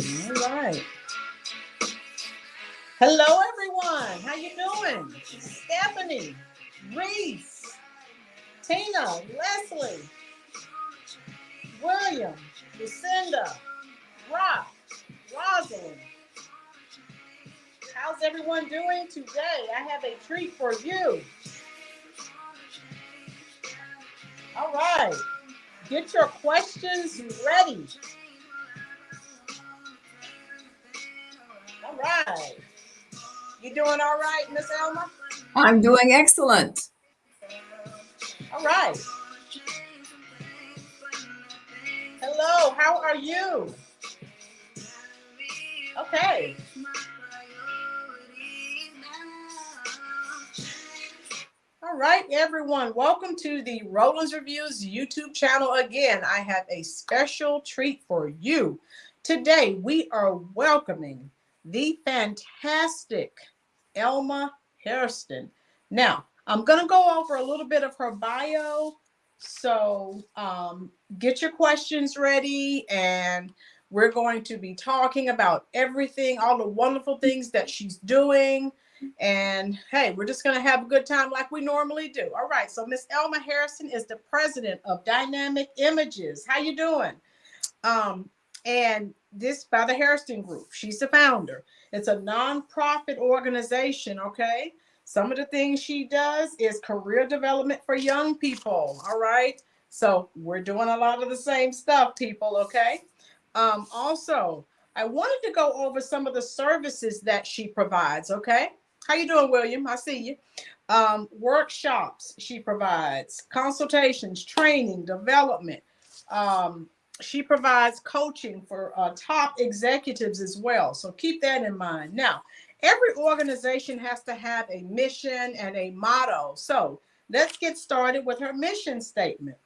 All right. Hello, everyone. How you doing? Stephanie, Reese, Tina, Leslie, William, Lucinda, Rock, Rosalind. How's everyone doing today? I have a treat for you. All right. Get your questions ready. All right. You doing all right, Miss Elma? I'm doing excellent. All right. Hello, how are you? Okay. All right, everyone. Welcome to the Roland's Reviews YouTube channel again. I have a special treat for you. Today, we are welcoming the fantastic Elma Hairston. Now, I'm going to go over a little bit of her bio. So get your questions ready, and we're going to be talking about everything, all the wonderful things that she's doing. And hey, we're just going to have a good time like we normally do. All right. So Miss Elma Hairston is the president of Dynamic Images. How you doing? And this by the Hairston Group. She's the founder. It's a nonprofit organization. Okay. Some of the things she does is career development for young people. All right. So we're doing a lot of the same stuff, people. Okay. Also, I wanted to go over some of the services that she provides. Okay. How you doing, William? I see you. Workshops she provides, consultations, training, development. She provides coaching for top executives as well. So keep that in mind. Now, every organization has to have a mission and a motto. So let's get started with her mission statement.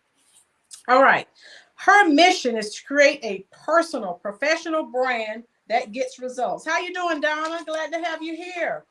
All right. Her mission is to create a personal, professional brand that gets results. How you doing, Donna? Glad to have you here.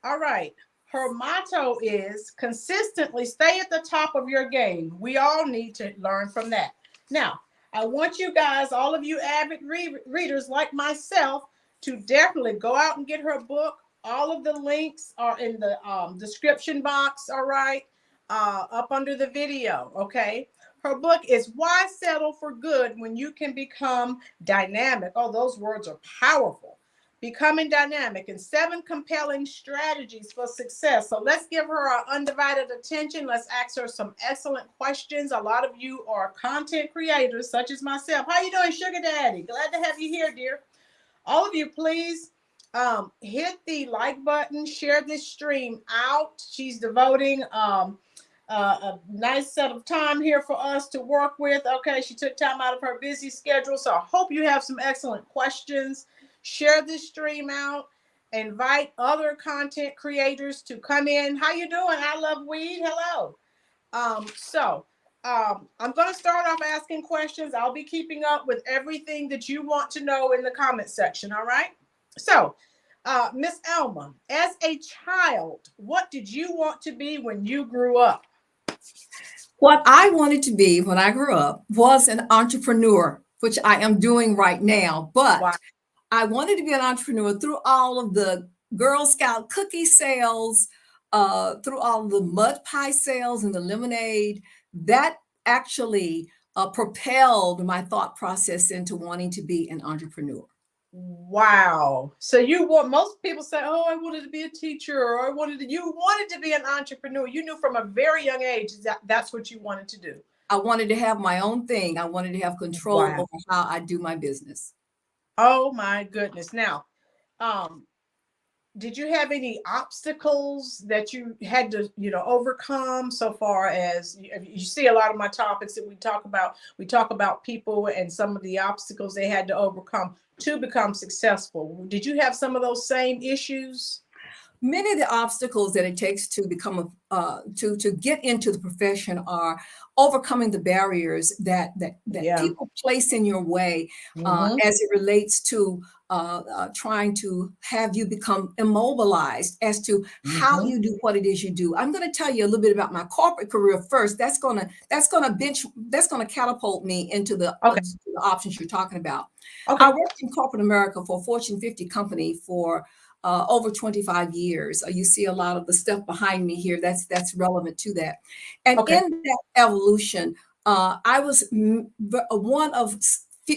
All right. Her motto is consistently stay at the top of your game. We all need to learn from that. Now, I want you guys, all of you avid readers like myself, to definitely go out and get her book. All of the links are in the description box, all right, up under the video, okay? Her book is Why Settle for Good When You Can Become Dynamic. Oh, those words are powerful. Becoming dynamic and 7 compelling strategies for success. So let's give her our undivided attention. Let's ask her some excellent questions. A lot of you are content creators, such as myself. How you doing, Sugar Daddy? Glad to have you here, dear. All of you, please hit the like button, share this stream out. She's devoting a nice set of time here for us to work with. Okay, she took time out of her busy schedule. So I hope you have some excellent questions. Share this stream out. Invite other content creators to come in. How you doing? I love weed. Hello. I'm going to start off asking questions. I'll be keeping up with everything that you want to know in the comment section. All right. So, Miss Elma, as a child, what did you want to be when you grew up? What I wanted to be when I grew up was an entrepreneur, which I am doing right now. But Wow. I wanted to be an entrepreneur through all of the Girl Scout cookie sales, through all of the mud pie sales and the lemonade. That actually propelled my thought process into wanting to be an entrepreneur. Wow. So you want most people say, "Oh, I wanted to be a teacher," or you wanted to be an entrepreneur. You knew from a very young age that that's what you wanted to do. I wanted to have my own thing. I wanted to have control Wow. over how I do my business. Oh my goodness. Now, um, did you have any obstacles that you had to overcome so far as you see a lot of my topics that we talk about people and some of the obstacles they had to overcome to become successful? Did you have some of those same issues? Many of the obstacles that it takes to become to get into the profession are overcoming the barriers that Yeah. people place in your way Mm-hmm. as it relates to trying to have you become immobilized as to how Mm-hmm. you do what it is you do. I'm going to tell you a little bit about my corporate career first. That's gonna catapult me Okay. to the options you're talking about. I Okay. worked in corporate America for a Fortune 50 company for over 25 years. You see a lot of the stuff behind me here. That's relevant to that. And Okay. in that evolution, I was one of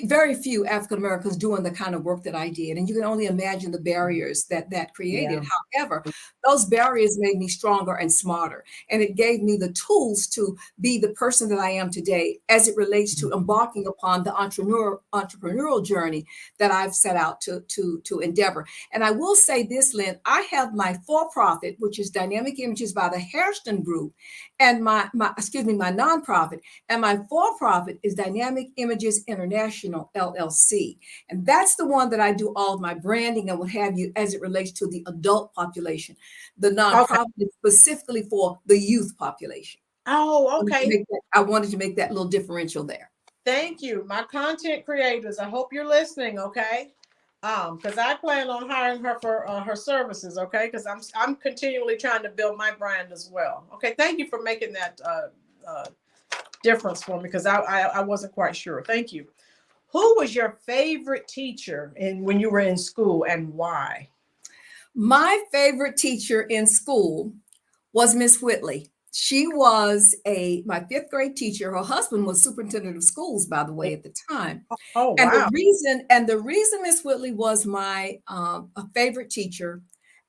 very few African Americans doing the kind of work that I did, and you can only imagine the barriers that created. Yeah. However, those barriers made me stronger and smarter, and it gave me the tools to be the person that I am today, as it relates to embarking upon the entrepreneurial journey that I've set out to endeavor. And I will say this, Lynn, I have my for-profit, which is Dynamic Images by the Hairston Group, and my nonprofit, and my for-profit is Dynamic Images International LLC. And that's the one that I do all of my branding and what have you as it relates to the adult population. The Okay. nonprofit is specifically for the youth population. Oh, okay. I wanted to make that little differential there. Thank you. My content creators, I hope you're listening, okay? Because I plan on hiring her for her services, okay? Because I'm continually trying to build my brand as well. Okay, thank you for making that uh, difference for me because I wasn't quite sure. Thank you. Who was your favorite teacher when you were in school and why? My favorite teacher in school was Miss Whitley. She was my fifth grade teacher. Her husband was superintendent of schools, by the way, at the time. Oh, And wow. the reason Miss Whitley was my a favorite teacher,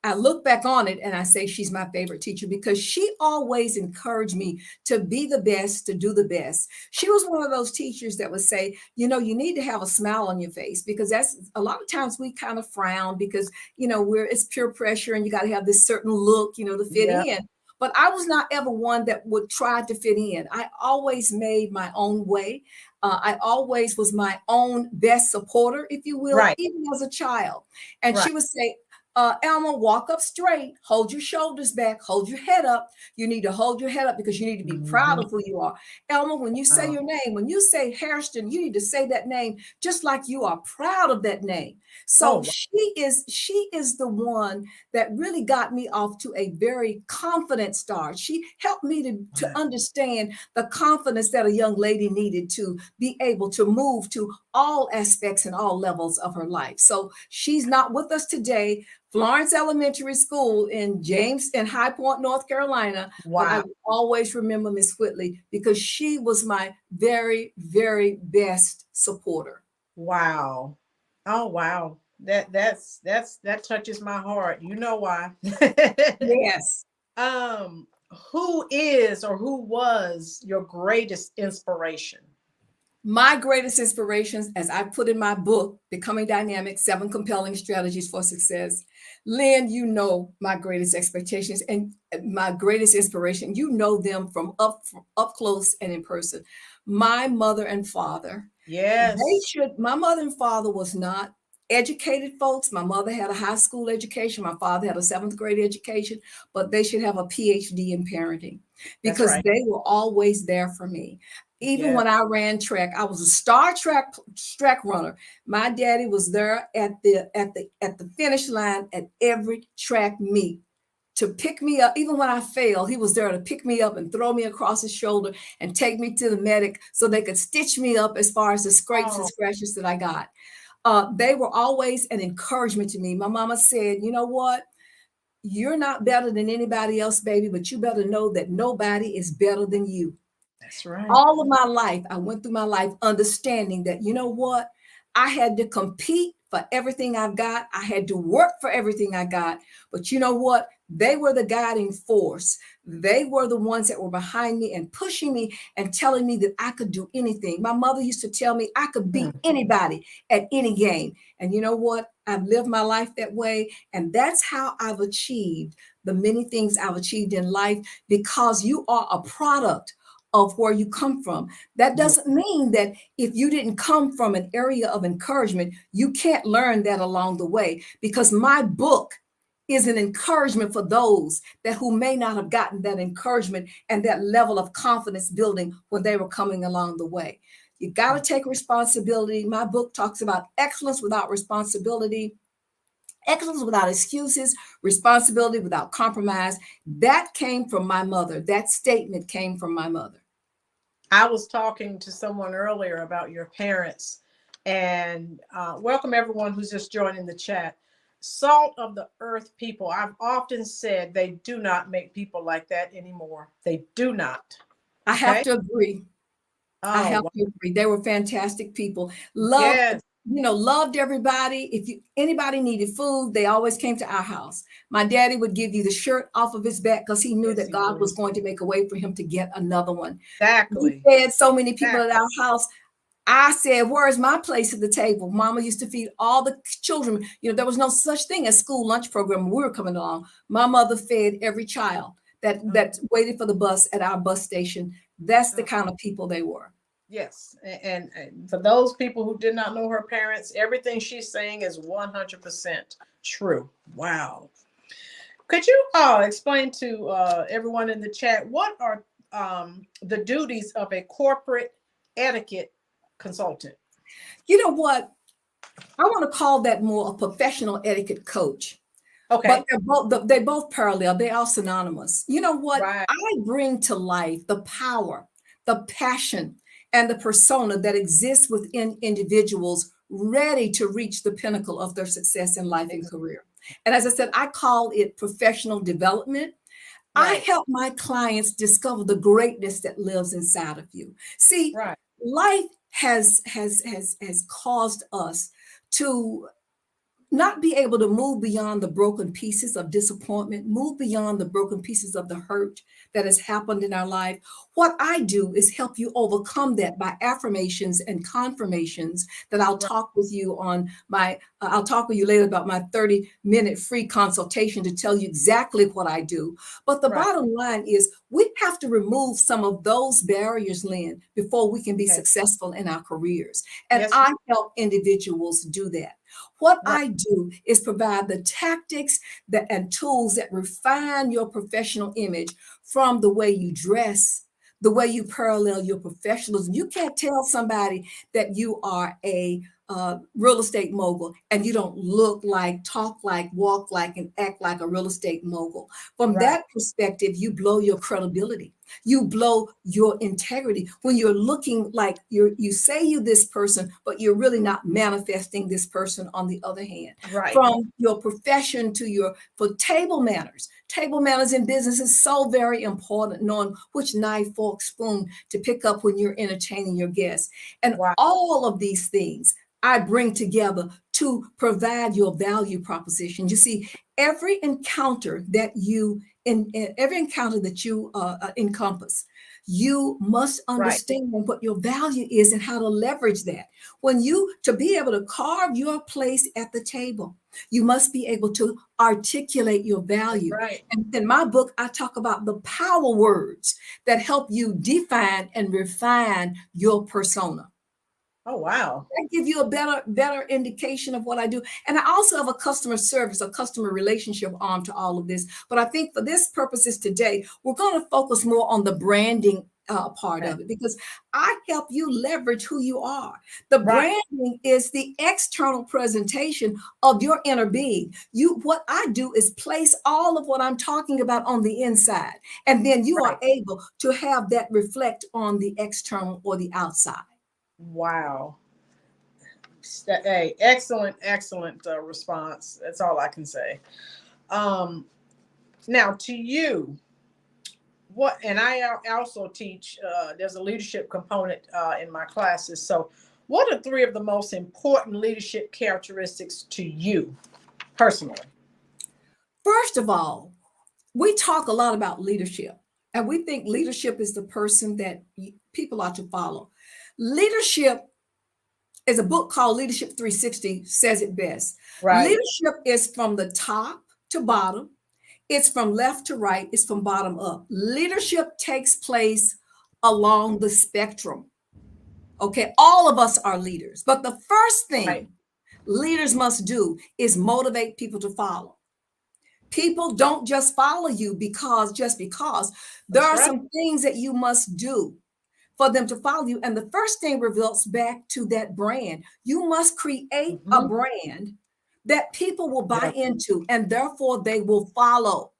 I look back on it and I say she's my favorite teacher because she always encouraged me to be the best, to do the best. She was one of those teachers that would say, you need to have a smile on your face because that's a lot of times we kind of frown because, it's peer pressure and you got to have this certain look, to fit Yeah. in. But I was not ever one that would try to fit in. I always made my own way. I always was my own best supporter, if you will, Right. even as a child. And Right. she would say, Elma, walk up straight, hold your shoulders back, hold your head up. You need to hold your head up because you need to be proud Mhm. of who you are. Elma, when you say Wow. your name, when you say Hairston, you need to say that name just like you are proud of that name. Oh, So wow. she is the one that really got me off to a very confident start. She helped me to understand the confidence that a young lady needed to be able to move to all aspects and all levels of her life. So she's not with us today. Florence Elementary School in High Point, North Carolina. But I Wow. will always remember Miss Whitley because she was my very, very best supporter. Wow. Oh, wow. That touches my heart. You know why? Yes. um, who is or who was your greatest inspiration? My greatest inspirations, as I put in my book, Becoming Dynamic, 7 Compelling Strategies for Success. Lynn, you know my greatest expectations and my greatest inspiration. You know them from up close and in person. My mother and father, Yes. my mother and father was not educated folks. My mother had a high school education. My father had a 7th grade education, but they should have a PhD in parenting That's because right. they were always there for me. Even Yeah. when I ran track, I was a star track runner. My daddy was there at the finish line at every track meet to pick me up. Even when I failed, he was there to pick me up and throw me across his shoulder and take me to the medic so they could stitch me up as far as the scrapes and Oh, scratches that I got. They were always an encouragement to me. My mama said, you know what? You're not better than anybody else, baby, but you better know that nobody is better than you. that's right. All of my life, I went through my life understanding that, you know what? I had to compete for everything I've got. I had to work for everything I got. But you know what? They were the guiding force. They were the ones that were behind me and pushing me and telling me that I could do anything. My mother used to tell me I could beat Mm. anybody at any game. And you know what? I've lived my life that way. And that's how I've achieved the many things I've achieved in life because you are a product of where you come from. That Yeah. doesn't mean that if you didn't come from an area of encouragement, you can't learn that along the way. Because my book is an encouragement for those that who may not have gotten that encouragement and that level of confidence building when they were coming along the way. You got to take responsibility. My book talks about excellence without responsibility, excellence without excuses, responsibility without compromise. That came from my mother. That statement came from my mother. I was talking to someone earlier about your parents, and welcome everyone who's just joining the chat. Salt of the earth people. I've often said they do not make people like that anymore. They do not. I have Okay. to agree. I Oh, have wow. to agree. They were fantastic people. Loved, Yes. loved everybody. If anybody needed food, they always came to our house. My daddy would give you the shirt off of his back because he knew Yes, that he God would. was going to make a way for him to get another one. We Exactly. fed so many people at Exactly. our house. I said, where's my place at the table? Mama used to feed all the children. There was no such thing as school lunch program when we were coming along. My mother fed every child that waited for the bus at our bus station. That's the kind of people they were. Yes. And for those people who did not know her parents, everything she's saying is 100% true. Wow. Could you explain to everyone in the chat what are the duties of a corporate etiquette consultant? You know what? I want to call that more a professional etiquette coach. Okay. But they both parallel. They are synonymous. You know what? Right. I bring to life the power, the passion, and the persona that exists within individuals ready to reach the pinnacle of their success in life and career. And as I said, I call it professional development. I Right. help my clients discover the greatness that lives inside of you. See, Right. life has caused us to not be able to move beyond the broken pieces of disappointment, move beyond the broken pieces of the hurt that has happened in our life. What I do is help you overcome that by affirmations and confirmations that I'll Right. talk with you on I'll talk with you later about my 30-minute free consultation to tell you exactly what I do. But the Right. bottom line is we have to remove some of those barriers, Lynn, before we can be Okay. successful in our careers. And Yes. I help individuals do that. What Right. I do is provide the tactics and tools that refine your professional image from the way you dress, the way you parallel your professionalism. You can't tell somebody that you are a real estate mogul and you don't look like, talk like, walk like, and act like a real estate mogul. From Right. that perspective, you blow your credibility. You blow your integrity when you're looking like you say you this person, but you're really not manifesting this person on the other hand. Right. From your profession to for table manners. Table manners in business is so very important, knowing which knife, fork, spoon to pick up when you're entertaining your guests. And Wow. all of these things I bring together to provide your value proposition. You see, every encounter that you encompass, you must Right. understand what your value is and how to leverage that. To be able to carve your place at the table, you must be able to articulate your That's value. right. And in my book, I talk about the power words that help you define and refine your persona. Oh, wow. That give you a better indication of what I do. And I also have a customer service, a customer relationship arm to all of this. But I think for this purposes today, we're going to focus more on the branding part Okay. of it, because I help you leverage who you are. The Right. branding is the external presentation of your inner being. What I do is place all of what I'm talking about on the inside, and then you are Right. able to have that reflect on the external or the outside. Wow. Hey, excellent, excellent response. That's all I can say. Um, Now, to you, and I also teach, there's a leadership component in my classes. So, what are three of the most important leadership characteristics to you personally? First of all, we talk a lot about leadership, and we think leadership is the person that people are to follow. Leadership is a book called Leadership 360 says it best. Right. Leadership is from the top to bottom. It's from left to right. It's from bottom up. Leadership takes place along the spectrum. Okay. All of us are leaders, but the first Right. thing leaders must do is motivate people to follow. People don't just follow you just because. There That's are right. some things that you must do for them to follow you. And the first thing reverts back to that brand. You must create a Mhm. brand that people will buy Yeah. into, and therefore they will follow.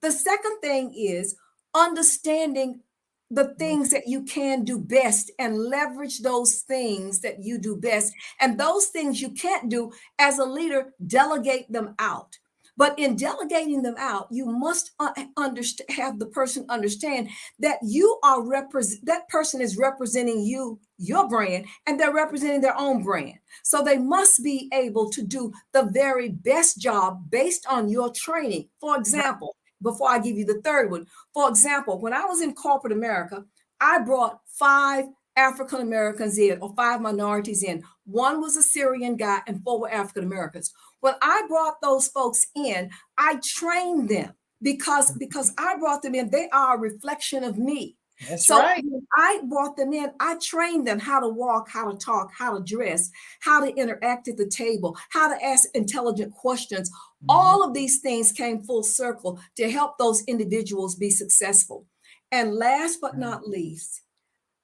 The second thing is understanding the Mhm. things that you can do best and leverage those things that you do best. And those things you can't do as a leader, delegate them out. But in delegating them out, you must have the person understand that that person is representing you, your brand, and they're representing their own brand. So they must be able to do the very best job based on your training. For Right. example, before I give you the third one. For example, when I was in corporate America, I brought 5 African Americans in, or 5 minorities in. One was a Syrian guy and 4 were African Americans. When I brought those folks in, I trained them because I brought them in. They are a reflection of me. That's So right. when I brought them in, I trained them how to walk, how to talk, how to dress, how to interact at the table, how to ask intelligent questions. Mhm. All of these things came full circle to help those individuals be successful. And last but not least,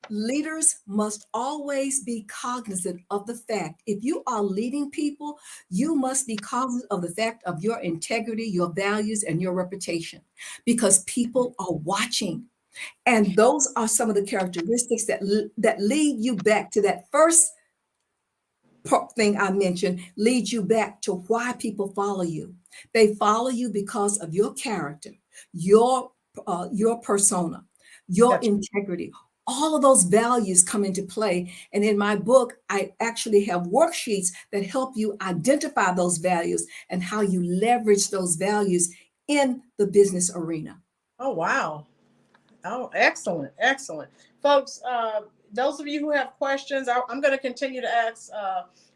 leaders must always be cognizant of the fact if you are leading people, you must be cognizant of the fact of your integrity, your values, and your reputation because people are watching. And those are some of the characteristics that lead you back to that first thing I mentioned, leads you back to why people follow you. They follow you because of your character, your persona, your That's integrity. All of those values come into play. And in my book, I actually have worksheets that help you identify those values and how you leverage those values in the business arena. oh wow. Oh, excellent, excellent, folks. Those of you who have questions, I'm going to continue to ask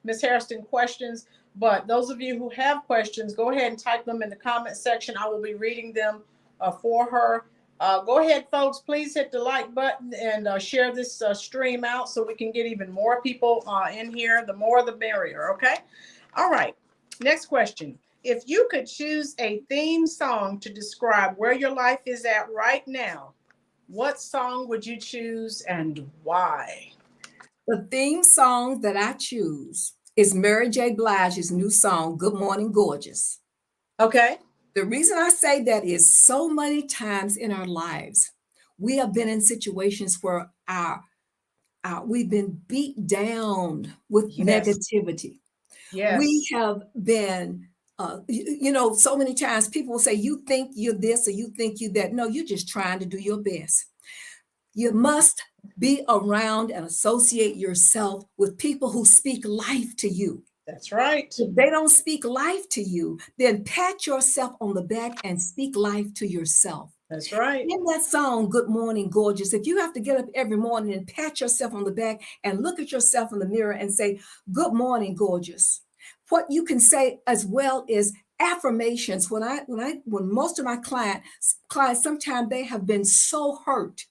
Ms. Hairston questions. But those of you who have questions, go ahead and type them in the comment section. I will be reading them for her. Go ahead, folks. Please hit the like button and share this stream out so we can get even more people in here. The more, the merrier. Okay. All right. Next question. If you could choose a theme song to describe where your life is at right now, what song would you choose and why? The theme song that I choose is Mary J. Blige's new song, Good Morning Gorgeous. Okay. The reason I say that is so many times in our lives, we have been in situations where we've been beat down with Yes. negativity. We Yes. have been, so many times people will say, you think you're this or you think you that. No, you're just trying to do your best. You must be around and associate yourself with people who speak life to you. That's right. If they don't speak life to you, then pat yourself on the back and speak life to yourself. That's right. In that song, Good Morning Gorgeous, if you have to get up every morning and pat yourself on the back and look at yourself in the mirror and say, Good morning, gorgeous. What you can say as well is affirmations. When most of my clients, sometimes they have been so hurt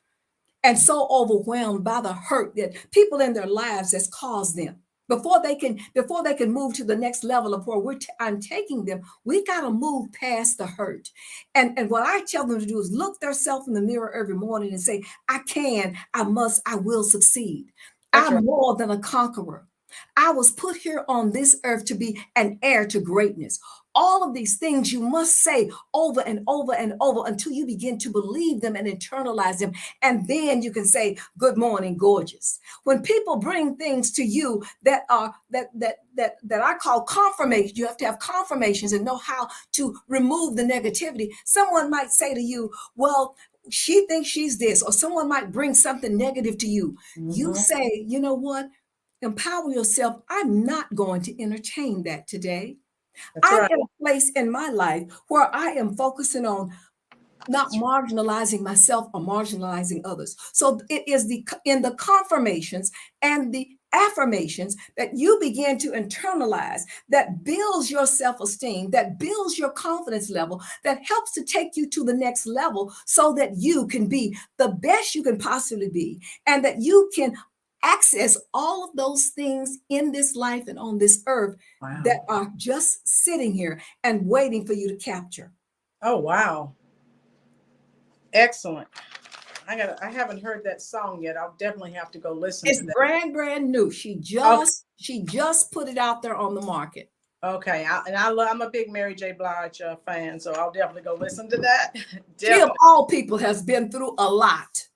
and so overwhelmed by the hurt that people in their lives has caused them. Before they can move to the next level of where I'm taking them, we got to move past the hurt. And what I tell them to do is look themselves in the mirror every morning and say, I can, I must, I will succeed. That's I'm right. more than a conqueror. I was put here on this earth to be an heir to greatness. All of these things you must say over and over and over until you begin to believe them and internalize them. And then you can say, Good morning, gorgeous. When people bring things to you that are that I call confirmation, you have to have confirmations and know how to remove the negativity. Someone might say to you, well, she thinks she's this, or someone might bring something negative to you. You Mhm. say, you know what? Empower yourself. I'm not going to entertain that today. That's I'm right. in a place in my life where I am focusing on not That's marginalizing myself or marginalizing others. So it is in the confirmations and the affirmations that you begin to internalize that builds your self-esteem, that builds your confidence level, that helps to take you to the next level so that you can be the best you can possibly be and that you can access all of those things in this life and on this earth that Wow. are just sitting here and waiting for you to capture. Oh, wow. Excellent. I haven't heard that song yet. I'll definitely have to go listen It's to that. brand new. She Okay. just put it out there on the market. Okay. I'm a big Mary J. Blige fan, so I'll definitely go listen to that. She of Definitely. all people has been through a lot.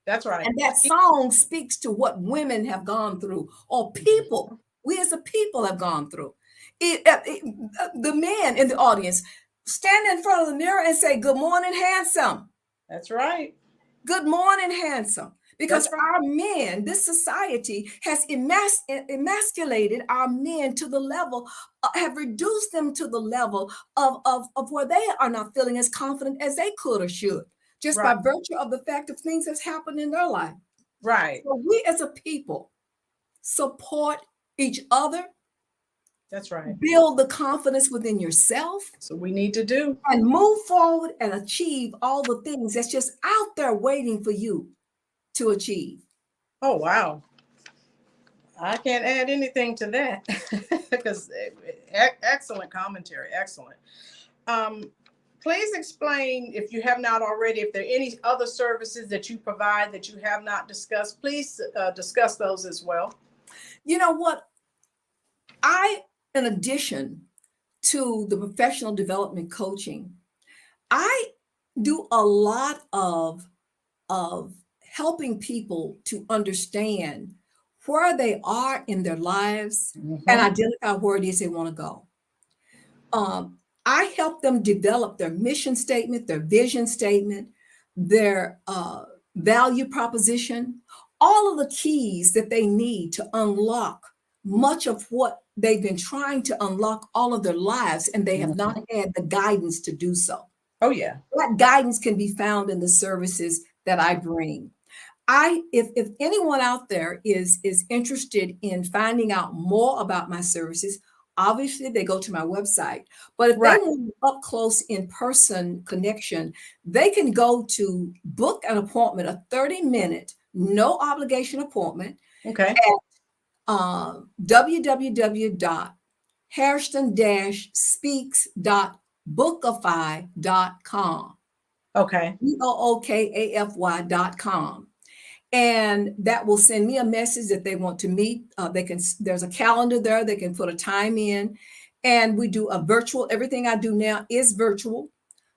That's right. And that song speaks to what women have gone through, or people, we as a people have gone through. The men in the audience stand in front of the mirror and say, "Good morning, handsome. That's right. Good morning, handsome." Because That's right. our men, this society has emasculated our men to the level, have reduced them to the level of where they are not feeling as confident as they could or should, just by Right. virtue of the fact of things that's happened in their life. Right. So we as a people support each other, That's right. build the confidence within yourself, So we need to do. and move forward and achieve all the things that's just out there waiting for you to achieve. Oh, wow. I can't add anything to that because excellent commentary. Excellent. Um, please explain, if you have not already, if there are any other services that you provide that you have not discussed, please discuss those as well. You know what? In addition to the professional development coaching, I do a lot of helping people to understand where they are in their lives and Mhm. identify where it is they want to go. I help them develop their mission statement, their vision statement, their value proposition, all of the keys that they need to unlock much of what they've been trying to unlock all of their lives, and they have not Mhm. had the guidance to do so. Oh, yeah. That guidance can be found in the services that I bring. If anyone out there is interested in finding out more about my services, obviously they go to my website. But if they Right. want up close in person connection, they can go to book an appointment, a 30-minute, no obligation appointment Okay. at www.hairston-speaks.bookify.com. Okay. bookafy.com. And that will send me a message that they want to meet. There's a calendar there, they can put a time in, and we do a virtual. Everything I do now is virtual.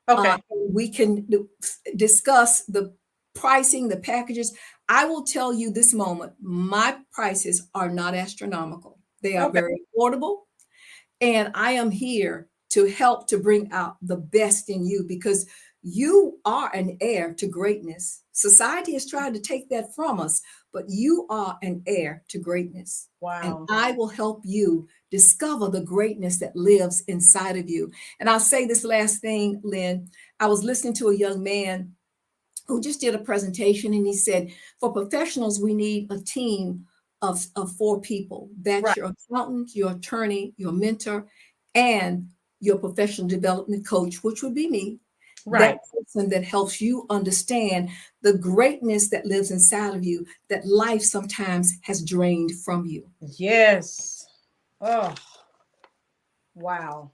Okay. We can discuss the pricing, the packages. I will tell you this moment, my prices are not astronomical. They are Okay. very affordable. And I am here to help to bring out the best in you, because you are an heir to greatness. Society has tried to take that from us, but you are an heir to greatness. And Wow. I will help you discover the greatness that lives inside of you. And I'll say this last thing, Lynn. I was listening to a young man who just did a presentation, and he said, for professionals, we need a team of 4 people. That's Right. your accountant, your attorney, your mentor, and your professional development coach, which would be me. That Right. person that helps you understand the greatness that lives inside of you, that life sometimes has drained from you. Yes. Oh, wow.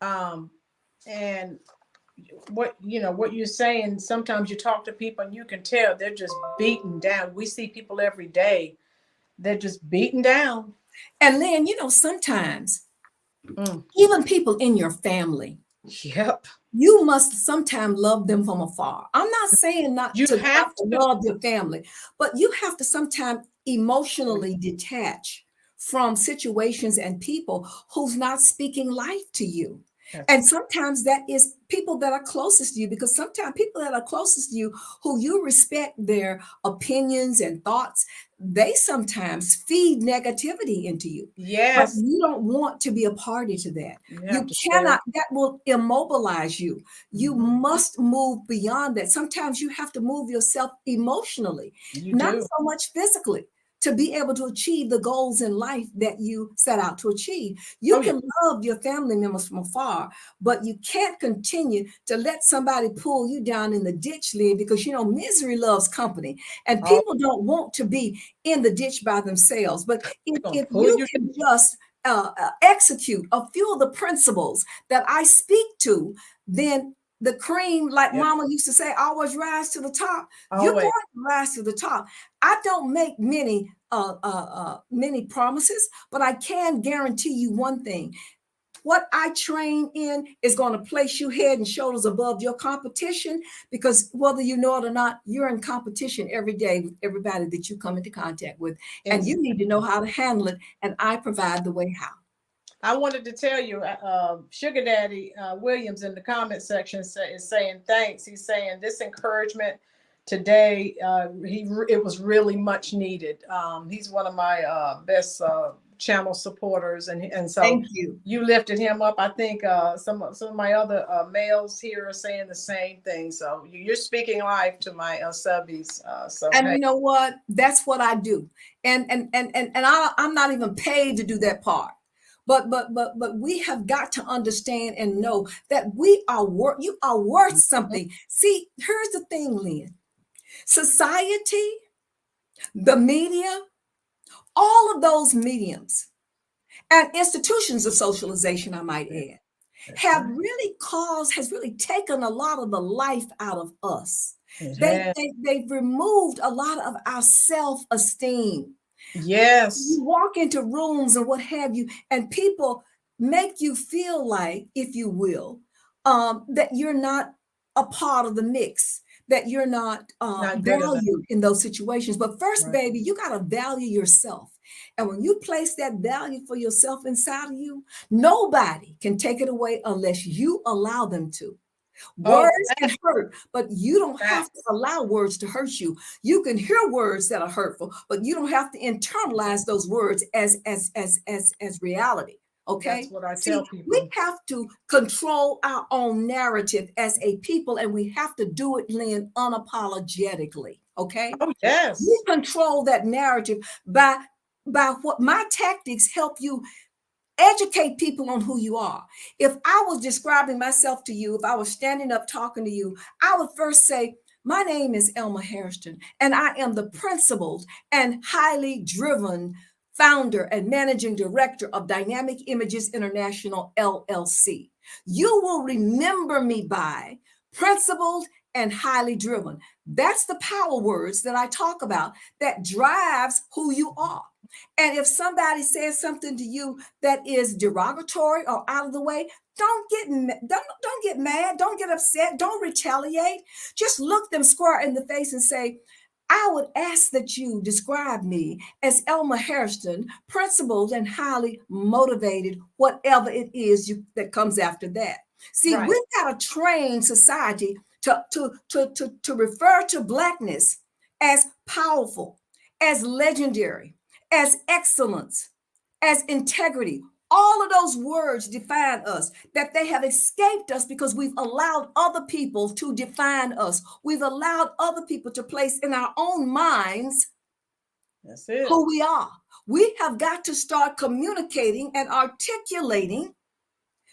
Um, and what you're saying, sometimes you talk to people and you can tell they're just beaten down. We see people every day, they're just beaten down. And Lynn, sometimes Mm. even people in your family, Yep. you must sometimes love them from afar. I'm not saying You not have to to. love your family, but you have to sometimes emotionally detach from situations and people who's not speaking life to you. That's And sometimes that is people that are closest to you, because sometimes people that are closest to you, who you respect their opinions and thoughts, they sometimes feed negativity into you. But yes. you don't want to be a party to that. You have You to stay away. cannot, that will immobilize you. You Mhm. must move beyond that. Sometimes you have to move yourself emotionally, You not do. so much physically, to be able to achieve the goals in life that you set out to achieve. You Oh, yeah. can love your family members from afar, but you can't continue to let somebody pull you down in the ditch, Lynn, because you know misery loves company, and Oh, people don't want to be in the ditch by themselves. But they're gonna if pull you you. can just execute a few of the principles that I speak to, then the cream, like Yeah. Mama used to say, always rise to the top. You're going Always. to rise to the top. I don't make many promises, but I can guarantee you one thing. What I train in is going to place you head and shoulders above your competition, because whether you know it or not, you're in competition every day with everybody that you come into contact with, and you need to know how to handle it. And I provide the way how. I wanted to tell you, Sugar Daddy Williams in the comment section is saying thanks. He's saying this encouragement today, it was really much needed. He's one of my best channel supporters, and so Thank you. you lifted him up. I think some of my other males here are saying the same thing. So you're speaking life to my subbies. So And hey, you know what? That's what I do. I'm not even paid to do that part. But we have got to understand and know that we are worth, you are worth something. See, here's the thing, Lynn. Society, the media, all of those mediums and institutions of socialization, I might add, that's have right. really has really taken a lot of the life out of us. It They, has. they, they've removed a lot of our self-esteem. Yes. You walk into rooms and what have you, and people make you feel like, if you will, that you're not a part of the mix, that you're not Not good enough. valued in those situations. But first, Right. baby, you got to value yourself. And when you place that value for yourself inside of you, nobody can take it away unless you allow them to. Oh, Words can hurt, but you don't have to facts. allow words to hurt you. You can hear words that are hurtful, but you don't have to internalize those words as reality. That's Okay? what I tell See, we people. have to control our own narrative as a people, and we have to do it, Lynn, unapologetically. Okay? Oh, We yes. control that narrative by what my tactics help you educate people on who you are. If I was describing myself to you, if I was standing up talking to you, I would first say, my name is Elma Hairston, and I am the principled and highly driven founder and managing director of Dynamic Images International, LLC. You will remember me by principled and highly driven. That's the power words that I talk about that drives who you are. And if somebody says something to you that is derogatory or out of the way, don't get mad, don't get upset, don't retaliate. Just look them square in the face and say, I would ask that you describe me as Elma Hairston, principled and highly motivated, whatever it is that comes after that. See, Right. we've got to train society to refer to Blackness as powerful, as legendary, as excellence, as integrity. All of those words define us, that they have escaped us because we've allowed other people to define us. We've allowed other people to place in our own minds That's it. who we are. We have got to start communicating and articulating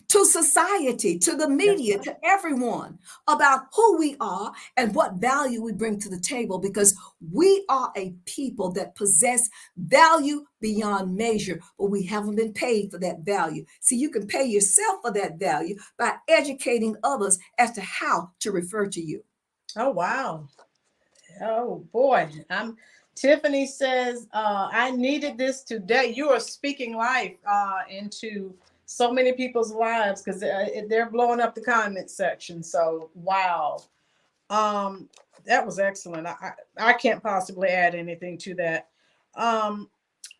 to society, to the That's media, right. to everyone about who we are and what value we bring to the table, because we are a people that possess value beyond measure, but we haven't been paid for that value. See, you can pay yourself for that value by educating others as to how to refer to you. Oh, wow. Oh boy. Tiffany says, I needed this today. You are speaking life into so many people's lives because they're blowing up the comment section. So wow. Um, that was excellent. I can't possibly add anything to that. Um,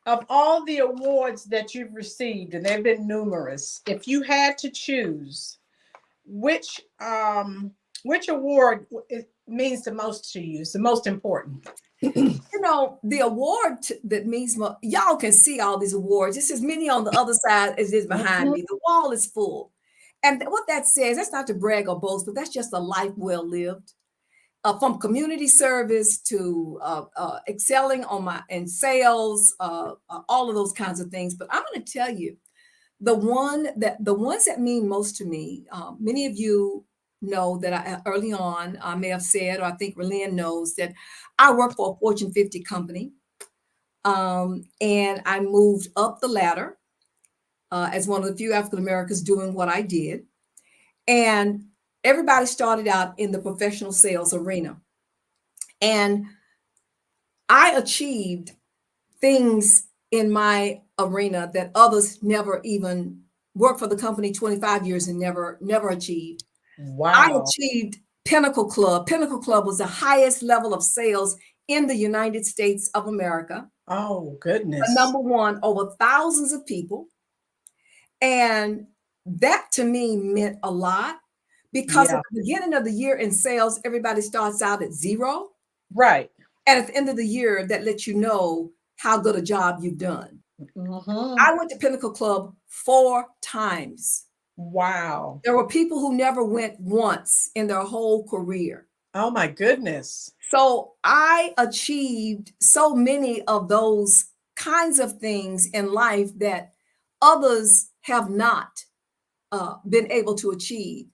of all the awards that you've received, and they've been numerous, if you had to choose, which which award it means the most to you, is the most important? You know, the award that means y'all can see all these awards. This is many on the other side as is behind Mhm. me. The wall is full. And what that says, that's not to brag or boast, but that's just a life well lived. from community service to excelling in sales, all of those kinds of things. But I'm going to tell you, the ones that mean most to me. Many of you know that early on I may have said, or I think Relyn knows, that I work for a Fortune 50 company, and I moved up the ladder as one of the few African Americans doing what I did. And everybody started out in the professional sales arena. And I achieved things in my arena that others never even worked for the company 25 years and never achieved. I Wow. achieved Pinnacle Club. Pinnacle Club was the highest level of sales in the United States of America. Oh, The goodness. number one, over thousands of people. And that to me meant a lot, because Yeah. at the beginning of the year in sales, everybody starts out at zero. Right. And at the end of the year, that lets you know how good a job you've done. Mm-hmm. I went to Pinnacle Club 4 times. Wow. There were people who never went once in their whole career. Oh, my goodness. So I achieved so many of those kinds of things in life that others have not been able to achieve.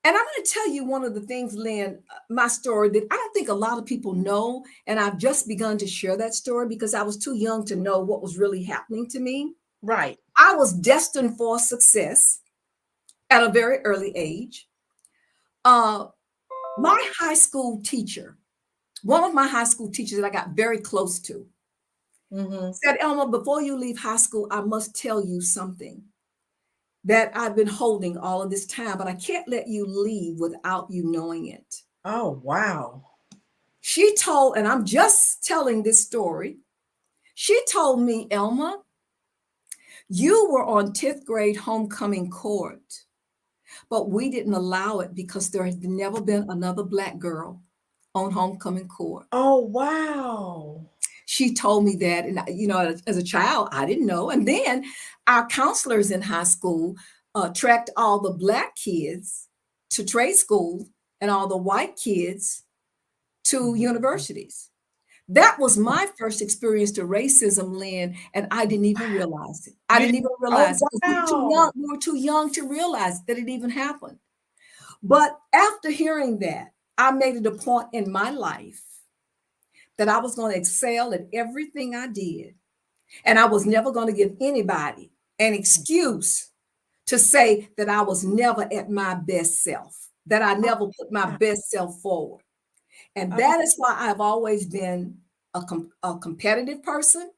And I'm going to tell you one of the things, Lynn, my story that I don't think a lot of people know. And I've just begun to share that story because I was too young to know what was really happening to me. Right. I was destined for success at a very early age. My high school teacher, one of my high school teachers that I got very close to, said, Elma, before you leave high school, I must tell you something that I've been holding all of this time, but I can't let you leave without you knowing it. Oh, wow. She told, and I'm just telling this story, she told me, Elma, you were on 10th grade homecoming court, but we didn't allow it because there had never been another Black girl on homecoming court. Oh, wow. She told me that, and as a child, I didn't know. And then our counselors in high school tracked all the Black kids to trade school and all the white kids to universities. That was my first experience to racism, Lynn, and I didn't even realize it. I didn't even Oh, realize it because we were too young. wow. We were too young to realize that it even happened. But after hearing that, I made it a point in my life that I was going to excel at everything I did. And I was never going to give anybody an excuse to say that I was never at my best self, that I never put my best self forward. And that is why I've always been a competitive person.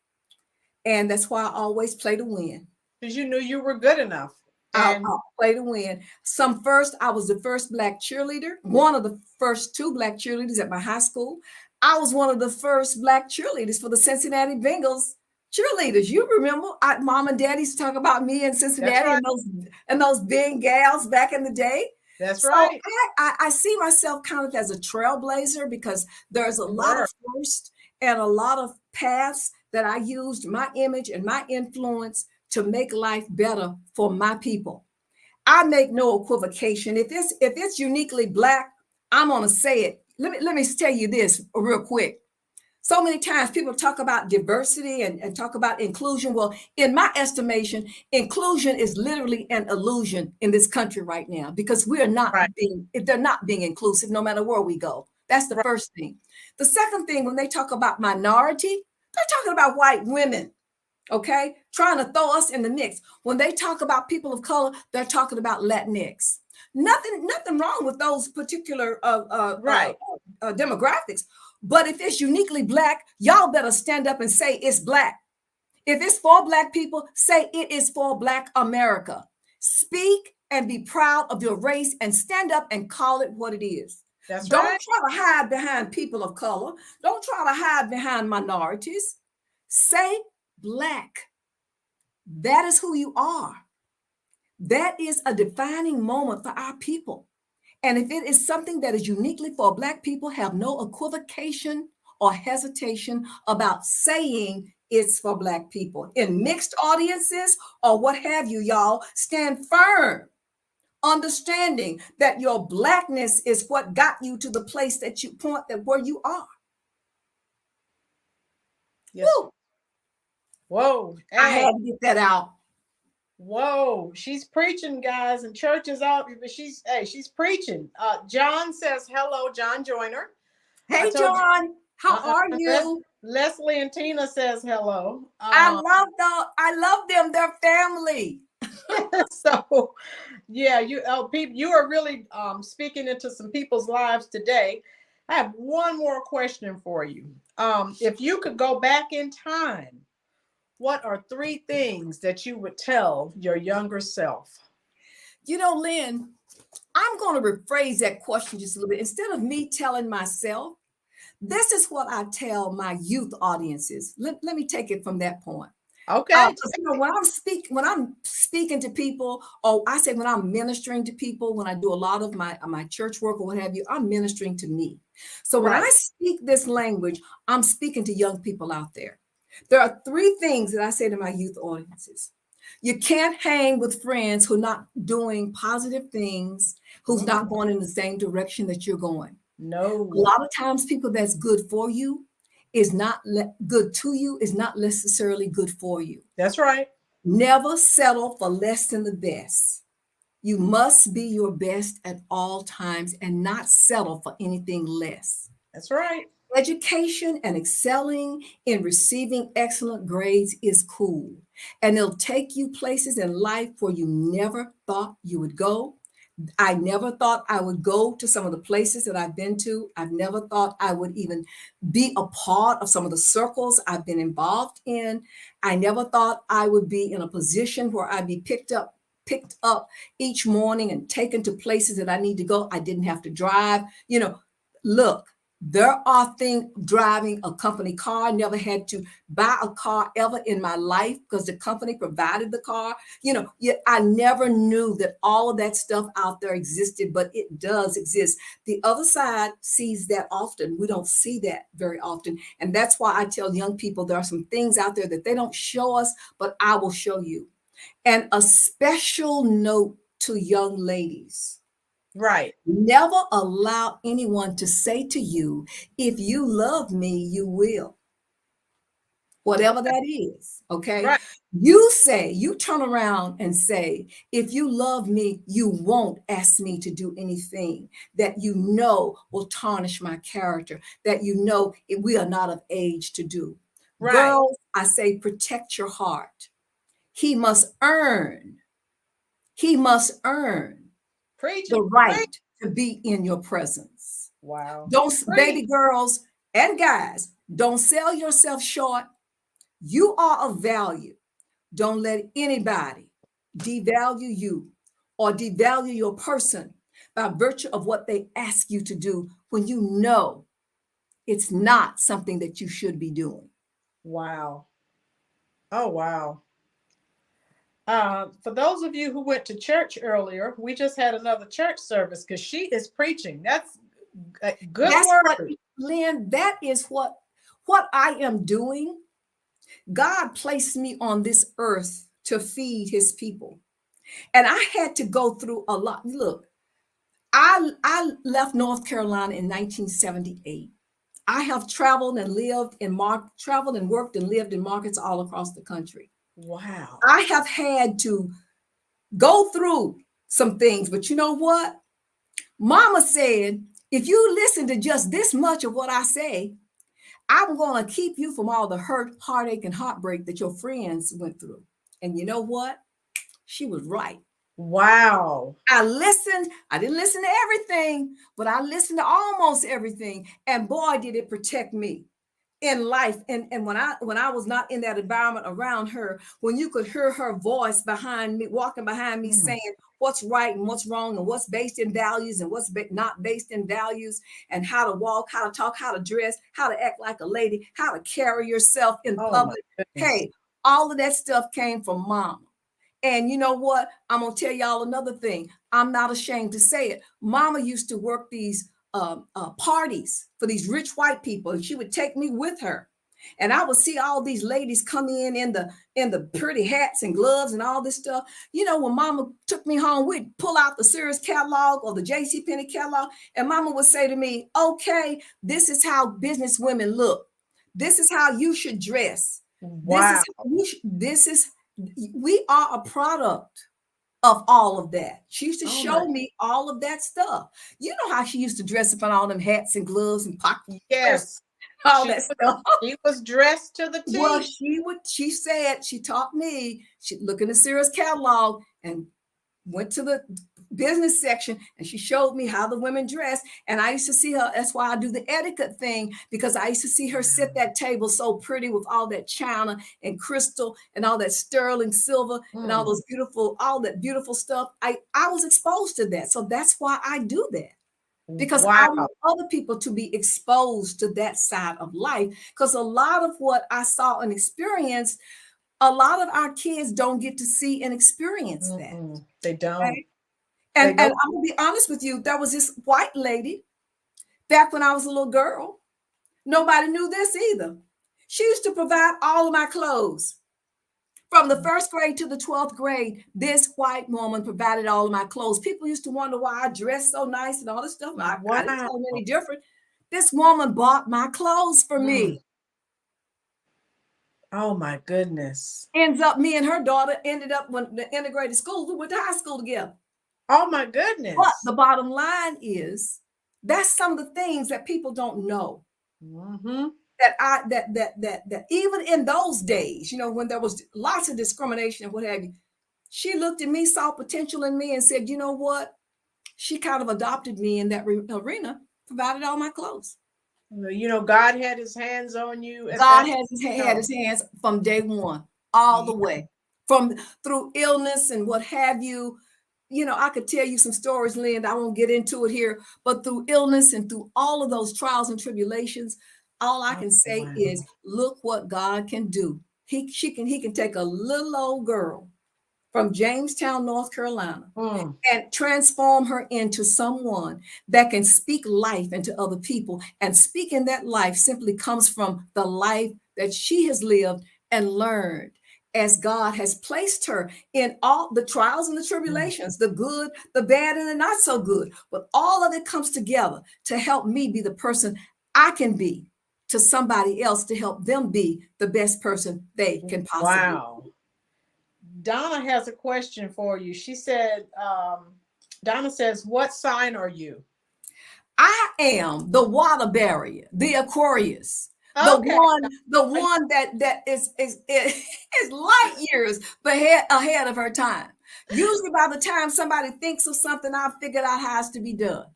And that's why I always play to win. Because you knew you were good enough. And I'll play to win. I was the first Black cheerleader, one of the first 2 Black cheerleaders at my high school. I was one of the first Black cheerleaders for the Cincinnati Bengals cheerleaders. You remember, Mom and Dad used to talk about me in Cincinnati, right. and those big gals back in the day. That's So right. I see myself kind of as a trailblazer because there's a You lot were. of firsts and a lot of paths that I used my image and my influence to make life better for my people. I make no equivocation. If it's uniquely Black, I'm gonna say it. Let me tell you this real quick. So many times people talk about diversity and talk about inclusion. Well, in my estimation, inclusion is literally an illusion in this country right now because they're not being inclusive no matter where we go. That's the Right. first thing. The second thing, when they talk about minority, they're talking about white women, okay? Trying to throw us in the mix. When they talk about people of color, they're talking about Latinx. Nothing wrong with those particular Right. demographics. But if it's uniquely Black, y'all better stand up and say it's Black. If it's for Black people, say it is for Black America. Speak and be proud of your race and stand up and call it what it is. That's Don't right. try to hide behind people of color. Don't try to hide behind minorities. Say Black. That is who you are. That is a defining moment for our people. And if it is something that is uniquely for Black people, have no equivocation or hesitation about saying it's for Black people. In mixed audiences or what have you, y'all, stand firm understanding that your blackness is what got you to the place that you point that where you are. Yes. Woo. Whoa. I Hey. had to get that out. Whoa. She's preaching, guys, and church is out. But she's preaching. John says hello, John Joyner. I Hey, told you. John, how are you? Leslie and Tina says hello. I love them. They're family. So yeah, you are really speaking into some people's lives today. I have one more question for you. If you could go back in time, what are 3 things that you would tell your younger self? You know, Lynn, I'm going to rephrase that question just a little bit. Instead of me telling myself, this is what I tell my youth audiences. Let me take it from that point. Okay. You know, when I'm speaking to people, or I say when I'm ministering to people, when I do a lot of my church work or what have you, I'm ministering to me. So when I speak this language, I'm speaking to young people out there. There are 3 things that I say to my youth audiences. You can't hang with friends who are not doing positive things, who's not going in the same direction that you're going. No. A lot of times people that's good for you is not good to you, is not necessarily good for you. That's right. Never settle for less than the best. You must be your best at all times and not settle for anything less. That's right. Education and excelling in receiving excellent grades is cool, and it'll take you places in life where you never thought you would go. I never thought I would go to some of the places that I've been to. I've never thought I would even be a part of some of the circles I've been involved in. I never thought I would be in a position where I'd be picked up each morning and taken to places that I need to go. I didn't have to drive. You know, look, there are things driving a company car. I never had to buy a car ever in my life because the company provided the car. You know, I never knew that all of that stuff out there existed, but it does exist. The other side sees that often. We don't see that very often. And that's why I tell young people there are some things out there that they don't show us, but I will show you. And a special note to young ladies. Right. Never allow anyone to say to you, if you love me, you will. Whatever that is, okay? Right. You turn around and say, if you love me, you won't ask me to do anything that you know will tarnish my character, that you know we are not of age to do. Right. Girls, I say, protect your heart. He must earn Preaching. the right to be in your presence. Wow. Baby girls and guys, don't sell yourself short. You are of value. Don't let anybody devalue you or devalue your person by virtue of what they ask you to do when you know it's not something that you should be doing. Wow. Oh, wow. For those of you who went to church earlier, we just had another church service because she is preaching. That's a good word. Lynn, that is what I am doing. God placed me on this earth to feed his people. And I had to go through a lot. Look, I left North Carolina in 1978. I have traveled and worked and lived in markets all across the country. Wow. I have had to go through some things, but you know what? Mama said, if you listen to just this much of what I say, I'm going to keep you from all the hurt, heartache, and heartbreak that your friends went through. And you know what? She was right. Wow. I listened. I didn't listen to everything, but I listened to almost everything. And boy, did it protect me in life. And when I was not in that environment around her, when you could hear her voice behind me, walking behind me, saying what's right and what's wrong and what's based in values and what's not based in values, and how to walk, how to talk, how to dress, how to act like a lady, how to carry yourself in public. Hey, all of that stuff came from Mama. And you know what? I'm going to tell y'all another thing. I'm not ashamed to say it. Mama used to work these parties for these rich white people, and she would take me with her. And I would see all these ladies come in the pretty hats and gloves and all this stuff. You know, when Mama took me home, we'd pull out the Sears catalog or the JCPenney catalog, and Mama would say to me, "Okay, this is how business women look. This is how you should dress. This is Wow. how you should, this is we are a product of all of that." She used to Oh show my. me all of that stuff. You know how she used to dress up in all them hats and gloves and pockets, Yes. all She that stuff. she was dressed to the Well, T. she said, she taught me, she looked in the Sears catalog and went to the business section, and she showed me how the women dress. And I used to see her. That's why I do the etiquette thing, because I used to see her set that table so pretty with all that china and crystal and all that sterling silver and all Mm. those beautiful, all that beautiful stuff. I was exposed to that. So that's why I do that, because I Wow. want other people to be exposed to that side of life. Because a lot of what I saw and experienced, a lot of our kids don't get to see and experience that. Mm-mm. They don't. Okay. They And know. I'm gonna be honest with you, there was this white lady back when I was a little girl. Nobody knew this either. She used to provide all of my clothes. From the first grade to the 12th grade, this white woman provided all of my clothes. People used to wonder why I dressed so nice and all this stuff. I didn't Wow. tell them any different. This woman bought my clothes for Mm. me. Oh my goodness. Ends up, me and her daughter ended up when the integrated schools, we went to high school together. Oh my But goodness. the bottom line is, that's some of the things that people don't know. Mm-hmm. That even in those days, you know, when there was lots of discrimination and what have you, she looked at me, saw potential in me, and said, "You know what?" She kind of adopted me in that arena, provided all my clothes. You know, God had his hands on you at God that has had time. his hands from day one, all Yeah. the way, from through illness and what have you. You know, I could tell you some stories, Lynn. I won't get into it here, but through illness and through all of those trials and tribulations, all I Oh, can say wow. is, look what God can do. He can take a little old girl from Jamestown, North Carolina, Mm. and transform her into someone that can speak life into other people. And speaking that life simply comes from the life that she has lived and learned, as God has placed her in all the trials and the tribulations, the good, the bad, and the not so good. But all of it comes together to help me be the person I can be to somebody else, to help them be the best person they can possibly be. Wow. Donna has a question for you. She said, Donna says, what sign are you? I am the water barrier, the Aquarius, Okay. the one that is light years ahead of her time. Usually, by the time somebody thinks of something, I've figured out how it's to be done.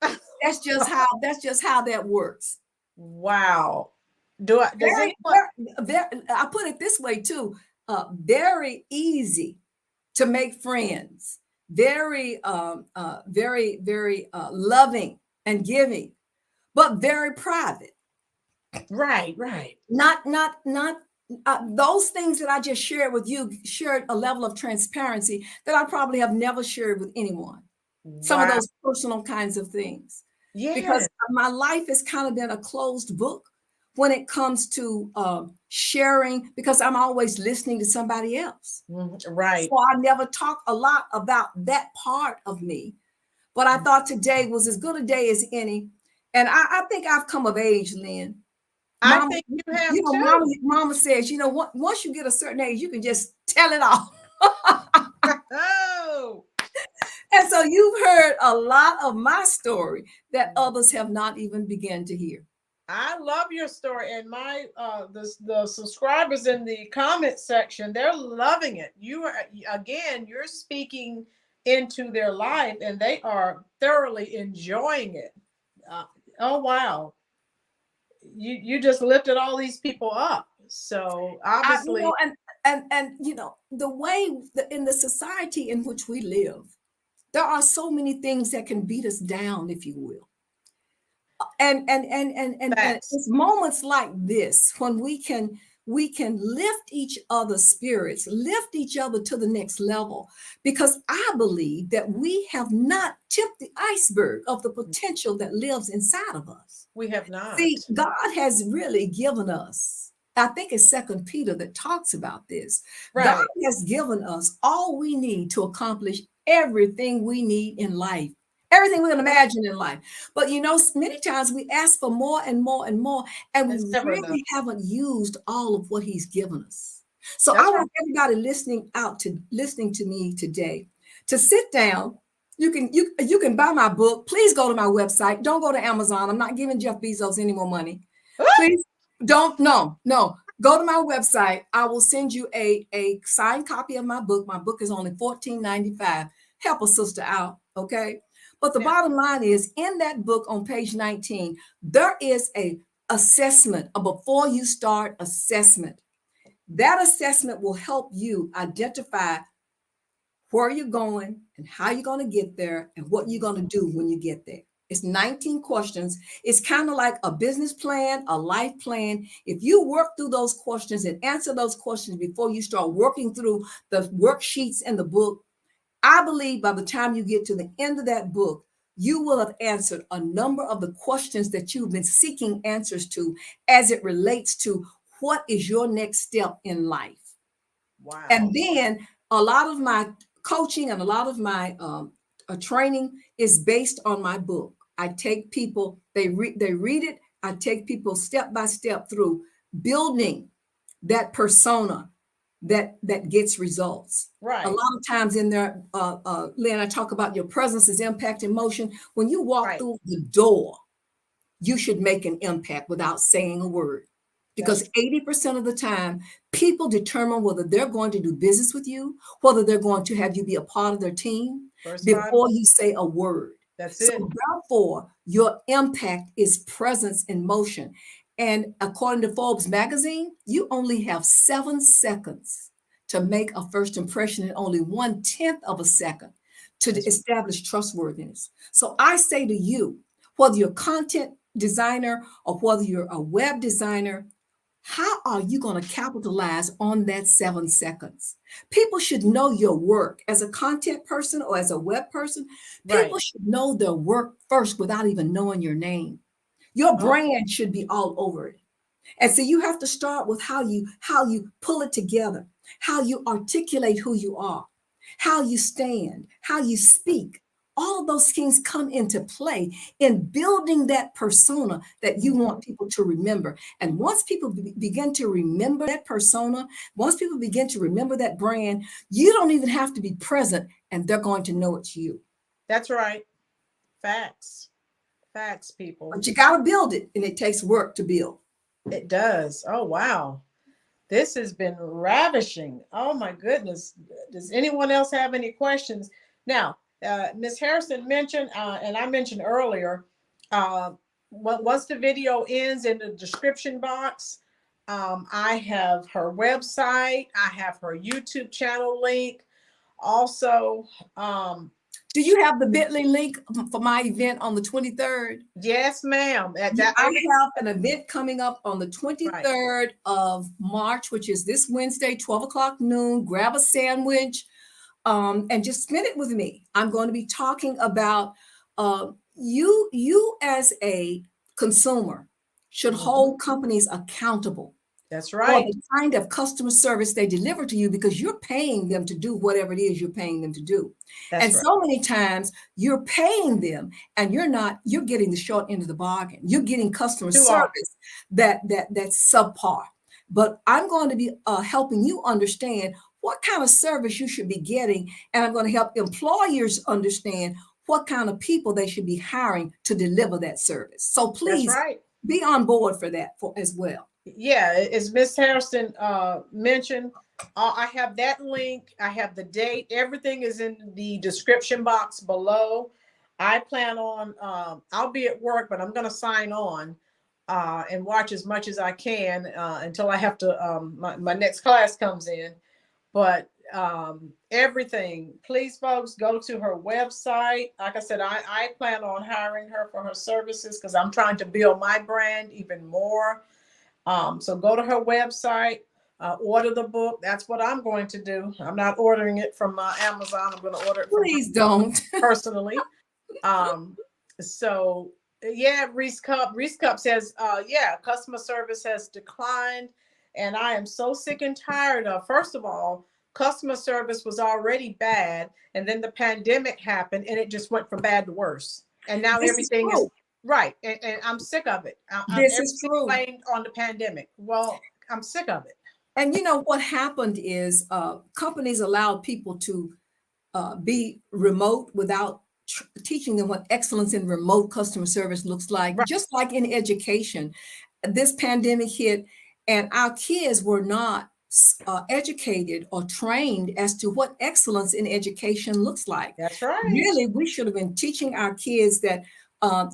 That's just how that works. Wow. Does Very, anyone? I put it this way too. Very easy to make friends. Very loving and giving, but very private. Right, right. Not those things that I just shared with you, shared a level of transparency that I probably have never shared with anyone. Some of Wow. those personal kinds of things, because Yes. my life has kind of been a closed book when it comes to sharing, because I'm always listening to somebody else. Right. So I never talk a lot about that part of me. But I thought today was as good a day as any. And I think I've come of age, Lynn. I Mama, think you you have know, too. mama says, you know what, once you get a certain age, you can just tell it all. Oh, And so you've heard a lot of my story that others have not even begun to hear. I love your story, and my the subscribers in the comment section, they're loving it. You are, again, you're speaking into their life, and they are thoroughly enjoying it. Uh, oh wow, you just lifted all these people up. So You obviously, know, and you know, the way in the society in which we live, there are so many things that can beat us down, if you will. And facts. it's moments like this when we can lift each other's spirits, lift each other to the next level, because I believe that we have not tipped the iceberg of the potential that lives inside of us. We have See, not. God has really given us I think it's Second Peter that talks about this. God Right. has given us all we need to accomplish everything we need in life, everything we can imagine in life. But many times we ask for more and more and more, and we It's never enough. really haven't used all of what He's given us. So I That's right. want everybody listening to me today to sit down. You can buy my book. Please go to my website. Don't go to Amazon. I'm not giving Jeff Bezos any more money. Please don't. No. Go to my website. I will send you a signed copy of my book. My book is only $14.95. Help a sister out, okay? But the Yeah. bottom line is, in that book on page 19, there is a assessment, a before you start assessment. That assessment will help you identify where you're going and how you're going to get there and what you're going to do when you get there. It's 19 questions. It's kind of like a business plan, a life plan. If you work through those questions and answer those questions before you start working through the worksheets in the book, I believe by the time you get to the end of that book, you will have answered a number of the questions that you've been seeking answers to as it relates to what is your next step in life. Wow. And then a lot of my coaching and a lot of my training is based on my book. I take people, they read it. I take people step by step through building that persona that gets results. Right. A lot of times in there, Lynn, I talk about your presence is impact in motion. When you walk Right. through the door, you should make an impact without saying a word. Because 80% of the time, people determine whether they're going to do business with you, whether they're going to have you be a part of their team First time. before you say a word. That's So it. therefore, your impact is presence in motion. And according to Forbes magazine, you only have 7 seconds to make a first impression and only 1/10 of a second to establish trustworthiness. So I say to you, whether you're a content designer or whether you're a web designer, how are you going to capitalize on that 7 seconds? People should know your work as a content person or as a web person. Right. People should know their work first without even knowing your name. Your brand should be all over it. And so you have to start with how you pull it together, how you articulate who you are, how you stand, how you speak. All of those things come into play in building that persona that you want people to remember. And once people begin to remember that persona, once people begin to remember that brand, you don't even have to be present and they're going to know it's you. That's right. Facts. Facts, people. But you got to build it, and it takes work to build. It does. Oh, wow. This has been ravishing. Oh, my goodness. Does anyone else have any questions? Now, Ms. Hairston mentioned, and I mentioned earlier, once the video ends in the description box, I have her website. I have her YouTube channel link. Also, do you have the Bitly link for my event on the 23rd? Yes, ma'am. I have an event coming up on the 23rd of March, which is this Wednesday, 12 o'clock noon. Grab a sandwich and just spend it with me. I'm going to be talking about you as a consumer should hold companies accountable. That's For right. the kind of customer service they deliver to you, because you're paying them to do whatever it is you're paying them to do. That's right. So many times you're paying them and you're getting the short end of the bargain. You're getting customer service that's subpar. But I'm going to be helping you understand what kind of service you should be getting. And I'm going to help employers understand what kind of people they should be hiring to deliver that service. So please be on board for that as well. Yeah, as Ms. Hairston mentioned, I have that link. I have the date. Everything is in the description box below. I plan on, I'll be at work, but I'm going to sign on and watch as much as I can until I have to, my next class comes in. But everything, please, folks, go to her website. Like I said, I plan on hiring her for her services because I'm trying to build my brand even more. So go to her website, order the book. That's what I'm going to do. I'm not ordering it from Amazon. I'm going to order it from Please don't. personally. So yeah, Reese Cup says, yeah, customer service has declined And I am so sick and tired of, first of all, customer service was already bad. And then the pandemic happened and it just went from bad to worse. And now This is everything is true. right. And I'm sick of it. This is Everything true. blamed on the pandemic. Well, I'm sick of it. And you know what happened is companies allowed people to be remote without teaching them what excellence in remote customer service looks like. Right. Just like in education, this pandemic hit, and our kids were not educated or trained as to what excellence in education looks like. That's right. Really, we should have been teaching our kids that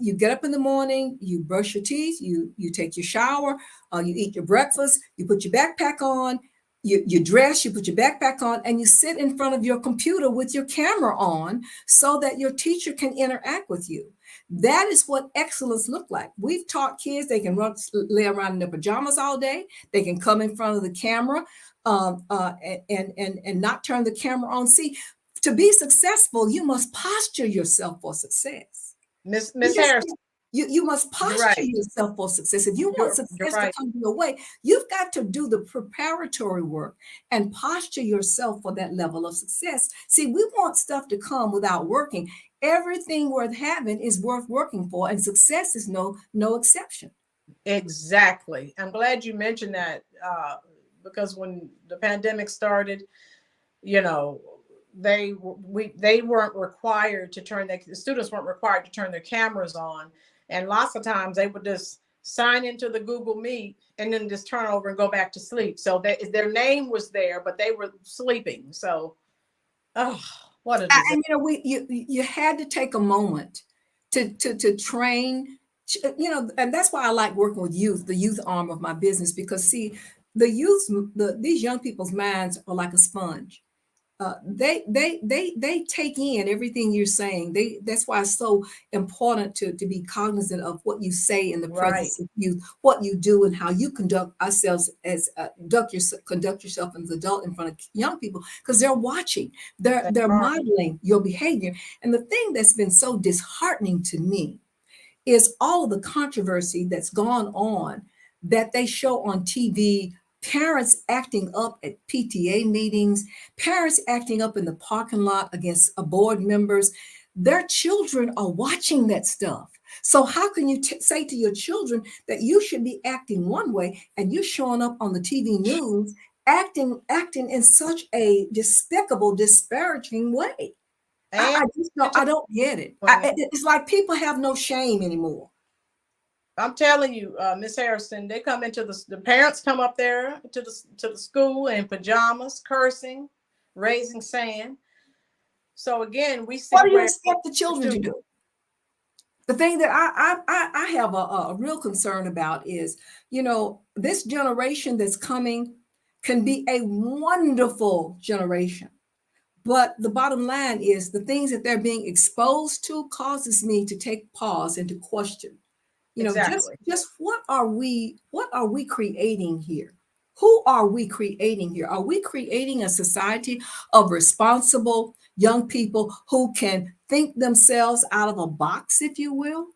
you get up in the morning, you brush your teeth, you take your shower, you eat your breakfast, you put your backpack on, you dress, you put your backpack on, and you sit in front of your computer with your camera on so that your teacher can interact with you. That is what excellence look like. We've taught kids they can lay around in their pajamas all day. They can come in front of the camera and not turn the camera on. See, to be successful, you must posture yourself for success. You Miss just Harris, you must you're posture right. yourself for success. If you want You're success to right. come your way, you've got to do the preparatory work and posture yourself for that level of success. See, we want stuff to come without working. Everything worth having is worth working for, and success is no exception. Exactly. I'm glad you mentioned that because when the pandemic started, you know, they weren't required to turn the students weren't required to turn their cameras on, and lots of times they would just sign into the Google Meet and then just turn over and go back to sleep. So their name was there, but they were sleeping. So, oh, what a disaster! And you know, you had to take a moment to train, you know, and that's why I like working with youth, the youth arm of my business, because see, the youth, these young people's minds are like a sponge. They take in everything you're saying. That's why it's so important to be cognizant of what you say in the Right. presence of youth, what you do, and how you conduct ourselves as conduct yourself as an adult in front of young people, because they're watching, They they're are. modeling your behavior. And the thing that's been so disheartening to me is all of the controversy that's gone on that they show on TV. Parents acting up at PTA meetings, parents acting up in the parking lot against board members. Their children are watching that stuff. So how can you say to your children that you should be acting one way and you're showing up on the TV news acting in such a despicable, disparaging way? And I just don't, I don't get it. women. It's like people have no shame anymore. I'm telling you, Miss Hairston, they come into the parents come up there to the school in pajamas, cursing, raising sand. So again, we What see do you where expect the children to do? The thing that I have a real concern about is, you know, this generation that's coming can be a wonderful generation. But the bottom line is the things that they're being exposed to causes me to take pause and to question, you know, exactly. just what are we creating here? Who are we creating here? Are we creating a society of responsible young people who can think themselves out of a box, if you will?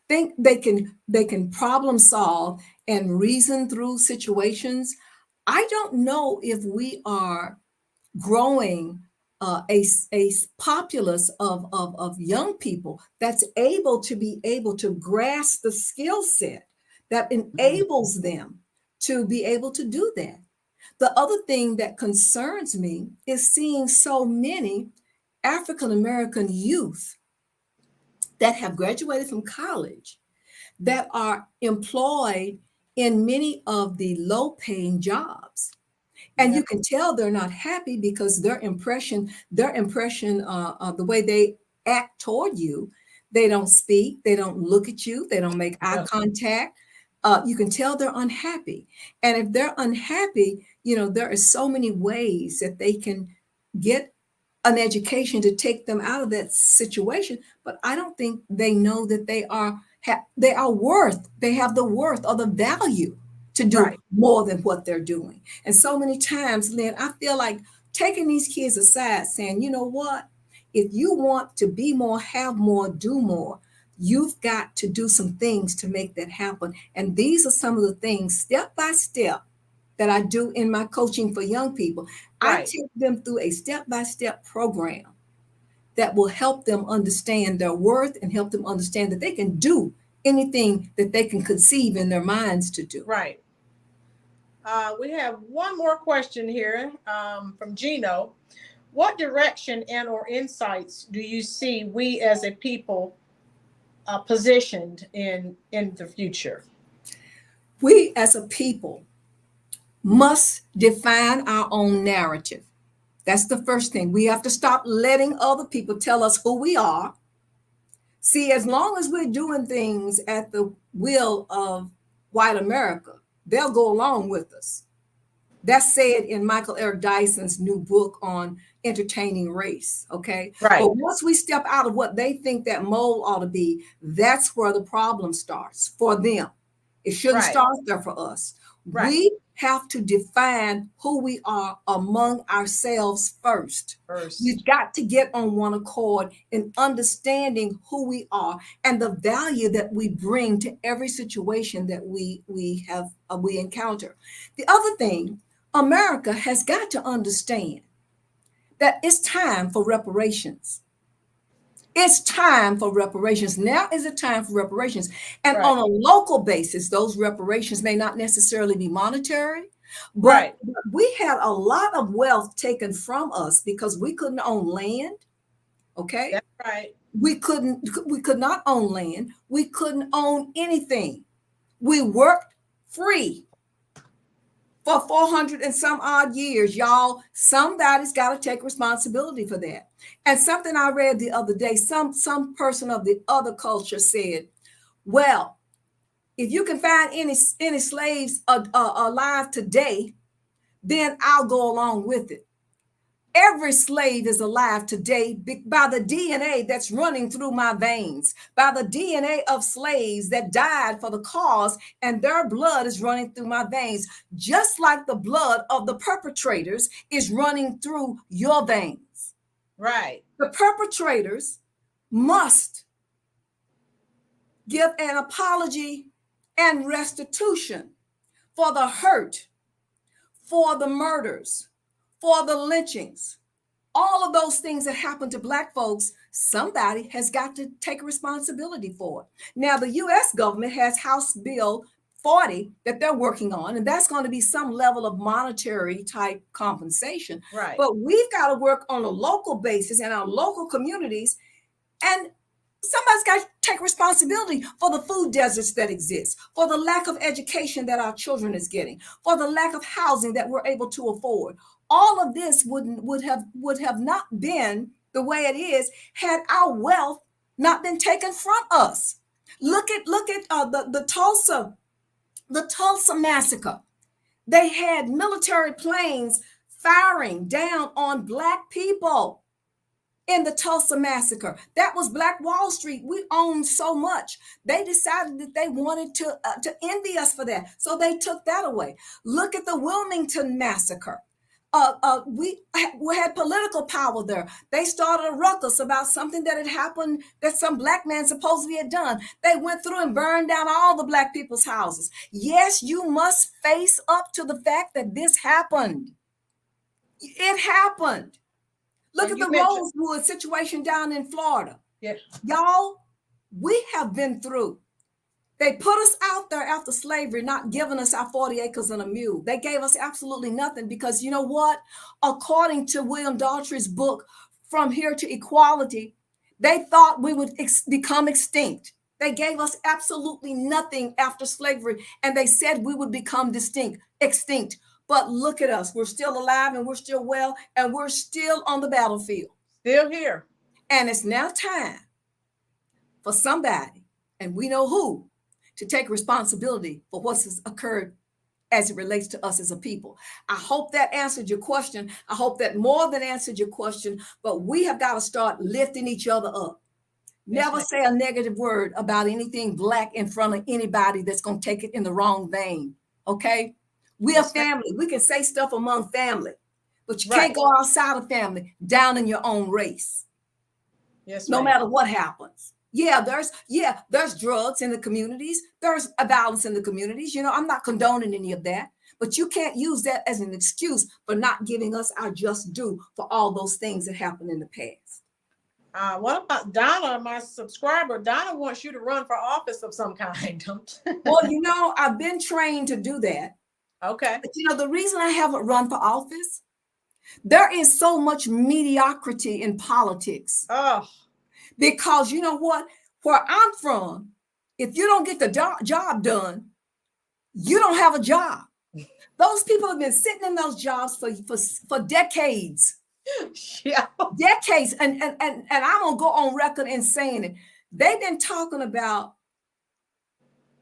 Think they can problem solve and reason through situations. I don't know if we are growing a populace of young people that's able to be able to grasp the skill set that Mhm. enables them to be able to do that. The other thing that concerns me is seeing so many African American youth that have graduated from college that are employed in many of the low paying jobs, and Yeah, you can tell they're not happy because the way they act toward you, they don't speak, they don't look at you, they don't make eye yeah, contact. You can tell they're unhappy, and if they're unhappy, you know, there are so many ways that they can get an education to take them out of that situation. But I don't think they know that they are worth, they have the worth or the value to do right. more than what they're doing. And so many times, Lynn, I feel like taking these kids aside, saying, you know what, if you want to be more, have more, do more, you've got to do some things to make that happen. And these are some of the things, step by step, that I do in my coaching for young people. I Right. take them through a step-by-step program that will help them understand their worth and help them understand that they can do anything that they can conceive in their minds to do. Right. We have one more question here from Gino. What direction and or insights do you see we as a people positioned in the future? We as a people must define our own narrative. That's the first thing. We have to stop letting other people tell us who we are. See, as long as we're doing things at the will of white America, they'll go along with us. That's said in Michael Eric Dyson's new book on entertaining race. Okay. Right. But once we step out of what they think that mold ought to be, that's where the problem starts for them. It shouldn't Right. start there for us. Right. We have to define who we are among ourselves first. We've got to get on one accord in understanding who we are and the value that we bring to every situation that we encounter. The other thing, America has got to understand that it's time for reparations. It's time for reparations. Now is the time for reparations. And Right. on a local basis, those reparations may not necessarily be monetary, but Right. we had a lot of wealth taken from us because we couldn't own land. Okay. That's right. We could not own land. We couldn't own anything. We worked free for 400 and some odd years, y'all. Somebody's got to take responsibility for that. And something I read the other day, some person of the other culture said, well, if you can find any slaves alive today, then I'll go along with it. Every slave is alive today by the DNA that's running through my veins, by the DNA of slaves that died for the cause, and their blood is running through my veins, just like the blood of the perpetrators is running through your veins. Right. The perpetrators must give an apology and restitution for the hurt, for the murders, for the lynchings, all of those things that happen to Black folks. Somebody has got to take responsibility for it. Now, the U.S. government has House Bill 40 that they're working on, and that's going to be some level of monetary type compensation. Right. But we've got to work on a local basis in our local communities, and somebody's got to take responsibility for the food deserts that exist, for the lack of education that our children is getting, for the lack of housing that we're able to afford. All of this would have not been the way it is had our wealth not been taken from us. Look at the Tulsa massacre. They had military planes firing down on Black people in the Tulsa massacre. That was Black Wall Street. We owned so much. They decided that they wanted to envy us for that, so they took that away. Look at the Wilmington massacre. We had political power there. They started a ruckus about something that had happened that some Black man supposedly had done. They went through and burned down all the Black people's houses. Yes, you must face up to the fact that this happened. It happened. Look at the Rosewood situation down in Florida. Yeah. Y'all, we have been through. They put us out there after slavery, not giving us our 40 acres and a mule. They gave us absolutely nothing because you know what? According to William Daughtry's book, From Here to Equality, they thought we would become extinct. They gave us absolutely nothing after slavery, and they said we would become extinct. But look at us. We're still alive and we're still well, and we're still on the battlefield. Still here. And it's now time for somebody, and we know who, to take responsibility for what's occurred as it relates to us as a people. I hope that answered your question. I hope that more than answered your question, but we have got to start lifting each other up. Never say a negative word about anything Black in front of anybody that's going to take it in the wrong vein. Okay? We're family. We can say stuff among family, but you can't go outside of family, down in your own race. Yes, no matter what happens. There's drugs in the communities. There's violence in the communities. You know, I'm not condoning any of that. But you can't use that as an excuse for not giving us our just due for all those things that happened in the past. What about Donna, my subscriber? Donna wants you to run for office of some kind. Well, I've been trained to do that. Okay. But the reason I haven't run for office, there is so much mediocrity in politics. Oh. Because you know what? Where I'm from, if you don't get the job done, you don't have a job. Those people have been sitting in those jobs for decades. Yeah. Decades. And I'm gonna go on record in saying it. They've been talking about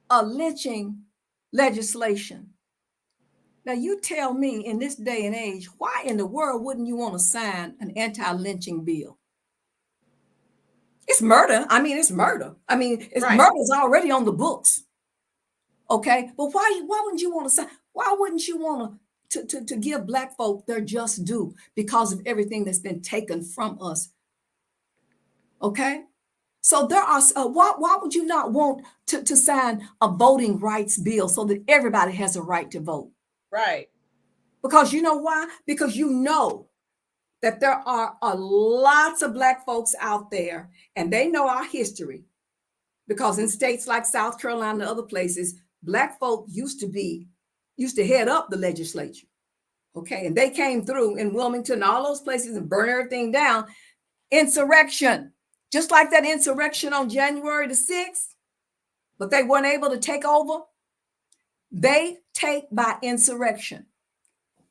a lynching legislation. Now you tell me, in this day and age, why in the world wouldn't you want to sign an anti-lynching bill? It's murder. It's murder. Right. Murder is already on the books. Okay, but why wouldn't you want to sign? Why wouldn't you want to give Black folk their just due because of everything that's been taken from us? Okay, so there are. Why would you not want to sign a voting rights bill so that everybody has a right to vote? Right. Because you know why? Because you know that there are lots of Black folks out there, and they know our history. Because in states like South Carolina and other places, Black folk used to head up the legislature. Okay, and they came through in Wilmington, all those places, and burn everything down. Insurrection, just like that insurrection on January the 6th, but they weren't able to take over. They take by insurrection,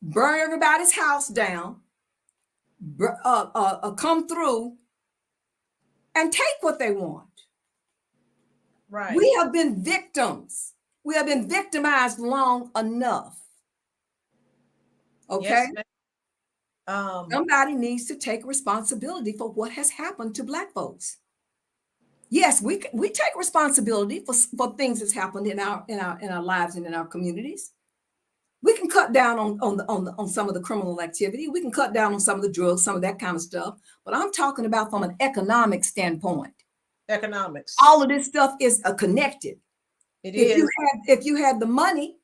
burn everybody's house down, come through and take what they want. Right. We have been victims. We have been victimized long enough. Okay. Yes, somebody needs to take responsibility for what has happened to Black folks. Yes, we take responsibility for things that's happened in our lives and in our communities. We can cut down on some of the criminal activity. We can cut down on some of the drugs, some of that kind of stuff. But I'm talking about from an economic standpoint. Economics. All of this stuff is connected. If you had the money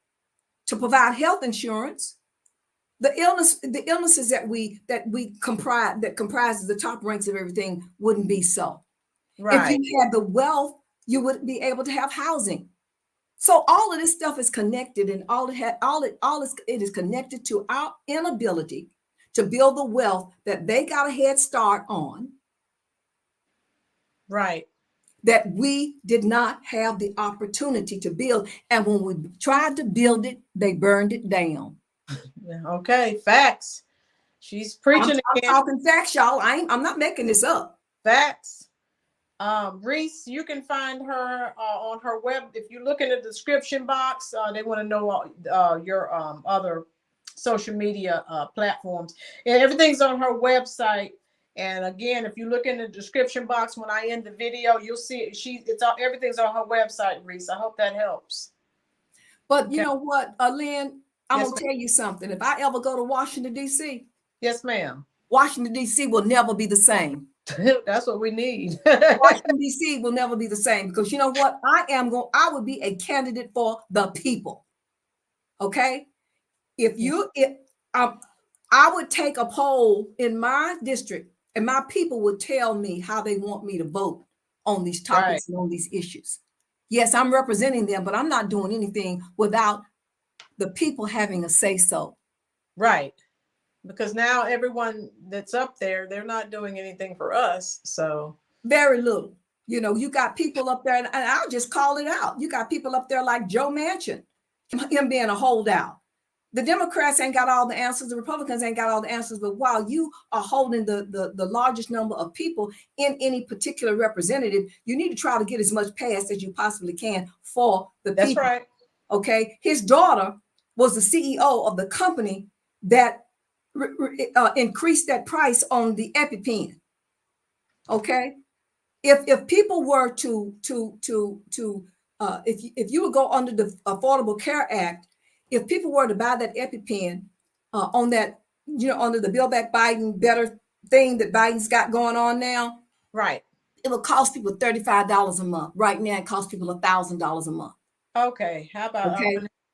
to provide health insurance, the illnesses that comprises the top ranks of everything wouldn't be so. Right. If you had the wealth, you would be able to have housing. So all of this stuff is connected, and it is connected to our inability to build the wealth that they got a head start on. Right. That we did not have the opportunity to build. And when we tried to build it, they burned it down. Okay, facts. She's preaching I'm talking facts, y'all. I'm not making this up. Facts. Reese, you can find her on her web. If you look in the description box, they want to know your other social media platforms. And everything's on her website. And again, if you look in the description box when I end the video, you'll see everything's on her website, Reese. I hope that helps. But you know what, Lynn, I'm gonna tell you something. If I ever go to Washington, D.C., yes, ma'am. Washington, D.C. will never be the same. That's what we need. Washington, D.C. will never be the same, because you know what? I would be a candidate for the people. Okay? I would take a poll in my district, and my people would tell me how they want me to vote on these topics and on these issues. Yes, I'm representing them, but I'm not doing anything without the people having a say so. Right. Because now everyone that's up there, they're not doing anything for us. So very little. You got people up there, and I'll just call it out. You got people up there like Joe Manchin, him being a holdout. The Democrats ain't got all the answers. The Republicans ain't got all the answers. But while you are holding the largest number of people in any particular representative, you need to try to get as much passed as you possibly can for the people. That's right. Okay. His daughter was the CEO of the company that increased that price on the EpiPen. Okay. If people were to if you would go under the Affordable Care Act, if people were to buy that EpiPen on that, under the Build Back Biden Better thing that Biden's got going on now, right, it will cost people $35 a month. Right now, it costs people $1,000 a month. Okay, how about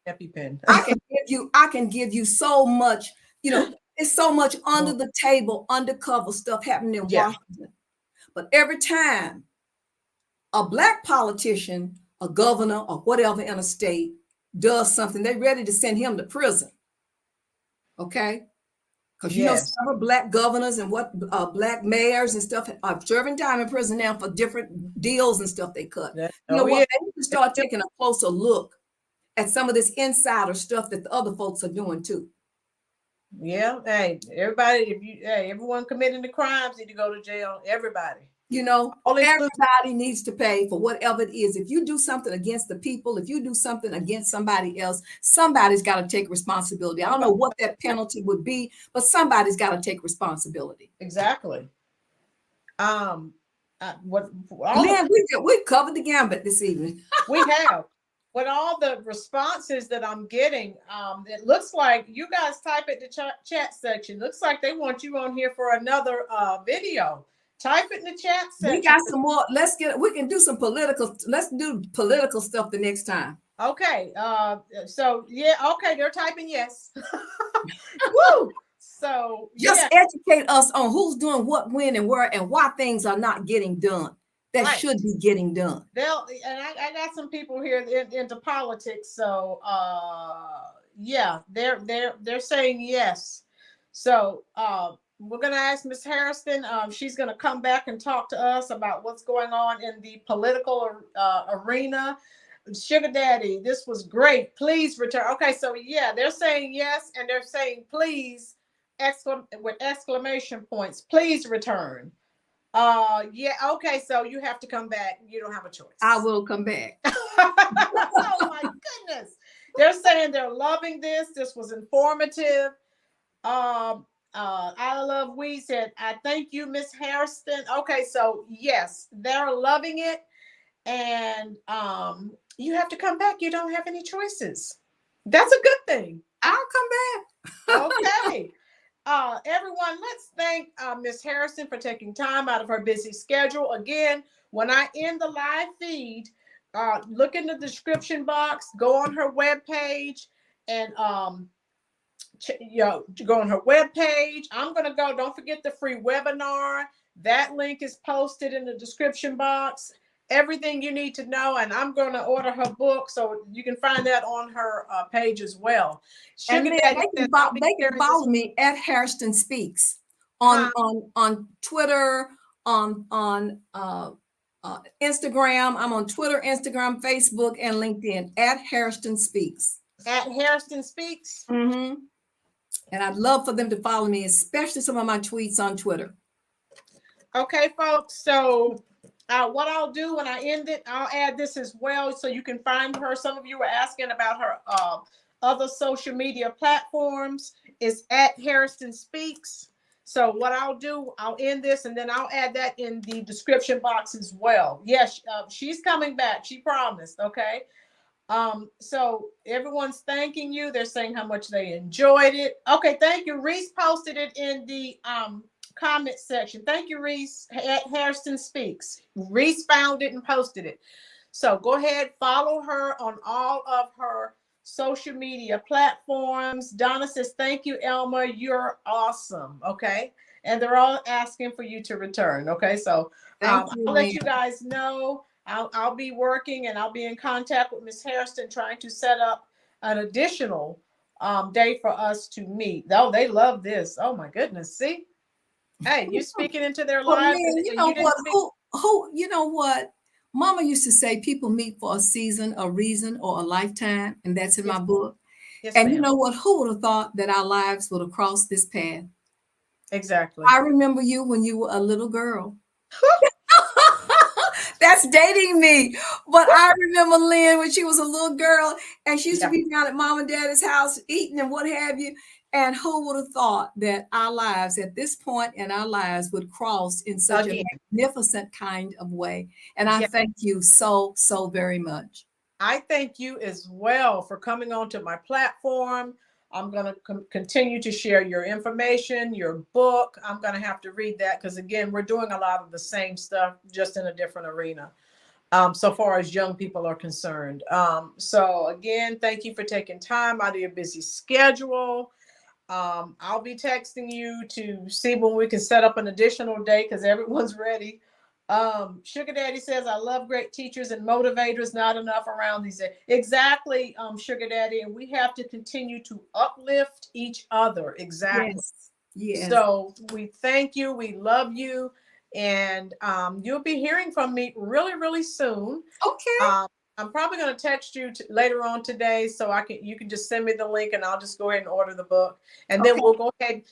EpiPen. I can give you so much, you know, it's so much under the table, undercover stuff happening in Yeah. Washington. But every time a Black politician, a governor, or whatever in a state does something, they're ready to send him to prison. Okay? Because you know, Yes. several Black governors and Black mayors and stuff are serving time in prison now for different deals and stuff they cut. Yeah. You know Oh, what? yeah. They need to start taking a closer look at some of this insider stuff that the other folks are doing too. Yeah. Hey, everybody, everyone committing the crimes need to go to jail. Everybody. You know, All inclusive. everybody needs to pay for whatever it is. If you do something against the people, if you do something against somebody else, somebody's got to take responsibility. I don't know what that penalty would be, but somebody's got to take responsibility. Exactly. Lynn, We've covered the gambit this evening. We have. With all the responses that I'm getting, it looks like you guys type at the chat section. Looks like they want you on here for another video. Type it in the chat section. We got some more. We can do some political. Let's do political stuff the next time. Okay. So yeah. Okay. They're typing yes. Woo. So just educate us on who's doing what, when, and where, and why things are not getting done that should be getting done. I got some people here into politics, so yeah, they're saying yes. So we're gonna ask Ms. Hairston. She's gonna come back and talk to us about what's going on in the political arena. Sugar Daddy, this was great. Please return. Okay, so yeah, they're saying yes, and they're saying please, with exclamation points. Please return. Yeah, okay, so you have to come back. You don't have a choice. I will come back. Oh my goodness. They're saying they're loving this. This was informative. I love we said, I thank you, Miss Hairston. Okay, so yes, they're loving it. And you have to come back. You don't have any choices. That's a good thing. I'll come back. Okay. Everyone, let's thank Ms. Hairston for taking time out of her busy schedule. Again, when I end the live feed, look in the description box, go on her webpage, and go on her webpage. I'm going to go. Don't forget the free webinar. That link is posted in the description box. Everything you need to know, and I'm going to order her book, so you can find that on her page as well. And they can follow me at Hairston Speaks on Twitter, on Instagram. I'm on Twitter, Instagram, Facebook, and LinkedIn at Hairston Speaks. At Hairston Speaks. Mm-hmm. And I'd love for them to follow me, especially some of my tweets on Twitter. Okay, folks. So what I'll do when I end it, I'll add this as well so you can find her. Some of you were asking about her other social media platforms. Is at Hairston Speaks. So what I'll do, I'll end this and then I'll add that in the description box as well. Yes, she's coming back. She promised. Okay. So everyone's thanking you. They're saying how much they enjoyed it. Okay, thank you. Reese posted it in the comment section. Thank you, Reese. Hairston Speaks. Reese found it and posted it. So go ahead, follow her on all of her social media platforms. Donna says, thank you, Elma. You're awesome. Okay. And they're all asking for you to return. Okay. So I'll let you guys know. I'll be working and I'll be in contact with Ms. Hairston trying to set up an additional day for us to meet. Oh, they love this. Oh my goodness. See? Hey, you're speaking into their lives. Man, you know what? You know what? Mama used to say people meet for a season, a reason, or a lifetime, and that's in my book. Yes, and you know what? Who would have thought that our lives would have crossed this path? Exactly. I remember you when you were a little girl. That's dating me. But I remember Lynn when she was a little girl and she used to be down at mom and daddy's house eating and what have you. And who would have thought that our lives at this point in our lives would cross in such a magnificent kind of way. And I thank you so, so very much. I thank you as well for coming onto my platform. I'm going to continue to share your information, your book. I'm going to have to read that because, again, we're doing a lot of the same stuff, just in a different arena. so far as young people are concerned. So again, thank you for taking time out of your busy schedule. I'll be texting you to see when we can set up an additional day because everyone's ready. Sugar Daddy says, I love great teachers and motivators, not enough around these days. Exactly, Sugar Daddy. And we have to continue to uplift each other. Exactly. Yes. Yes. So we thank you. We love you. And you'll be hearing from me really, really soon. Okay. I'm probably going to text you later on today, so you can just send me the link, and I'll just go ahead and order the book, and then Okay. we'll go ahead.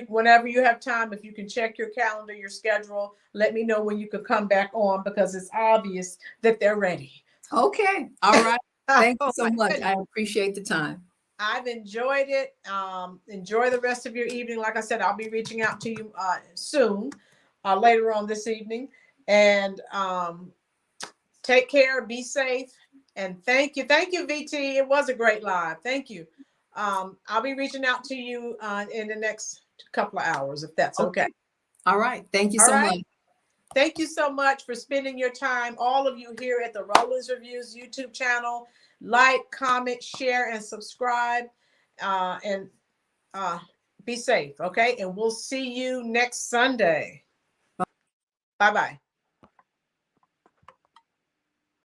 Whenever you have time, if you can check your calendar, your schedule, let me know when you can come back on because it's obvious that they're ready. Okay. All right. Thank you Oh so my much. goodness. I appreciate the time. I've enjoyed it. Enjoy the rest of your evening. Like I said, I'll be reaching out to you soon, later on this evening, and take care. Be safe. And thank you, VT. It was a great live. Thank you. I'll be reaching out to you in the next couple of hours, if that's okay. All right. Thank you All so right. much. Thank you so much for spending your time, all of you here at the Rollins Reviews YouTube channel. Like, comment, share, and subscribe. And be safe, okay? And we'll see you next Sunday. Bye-bye.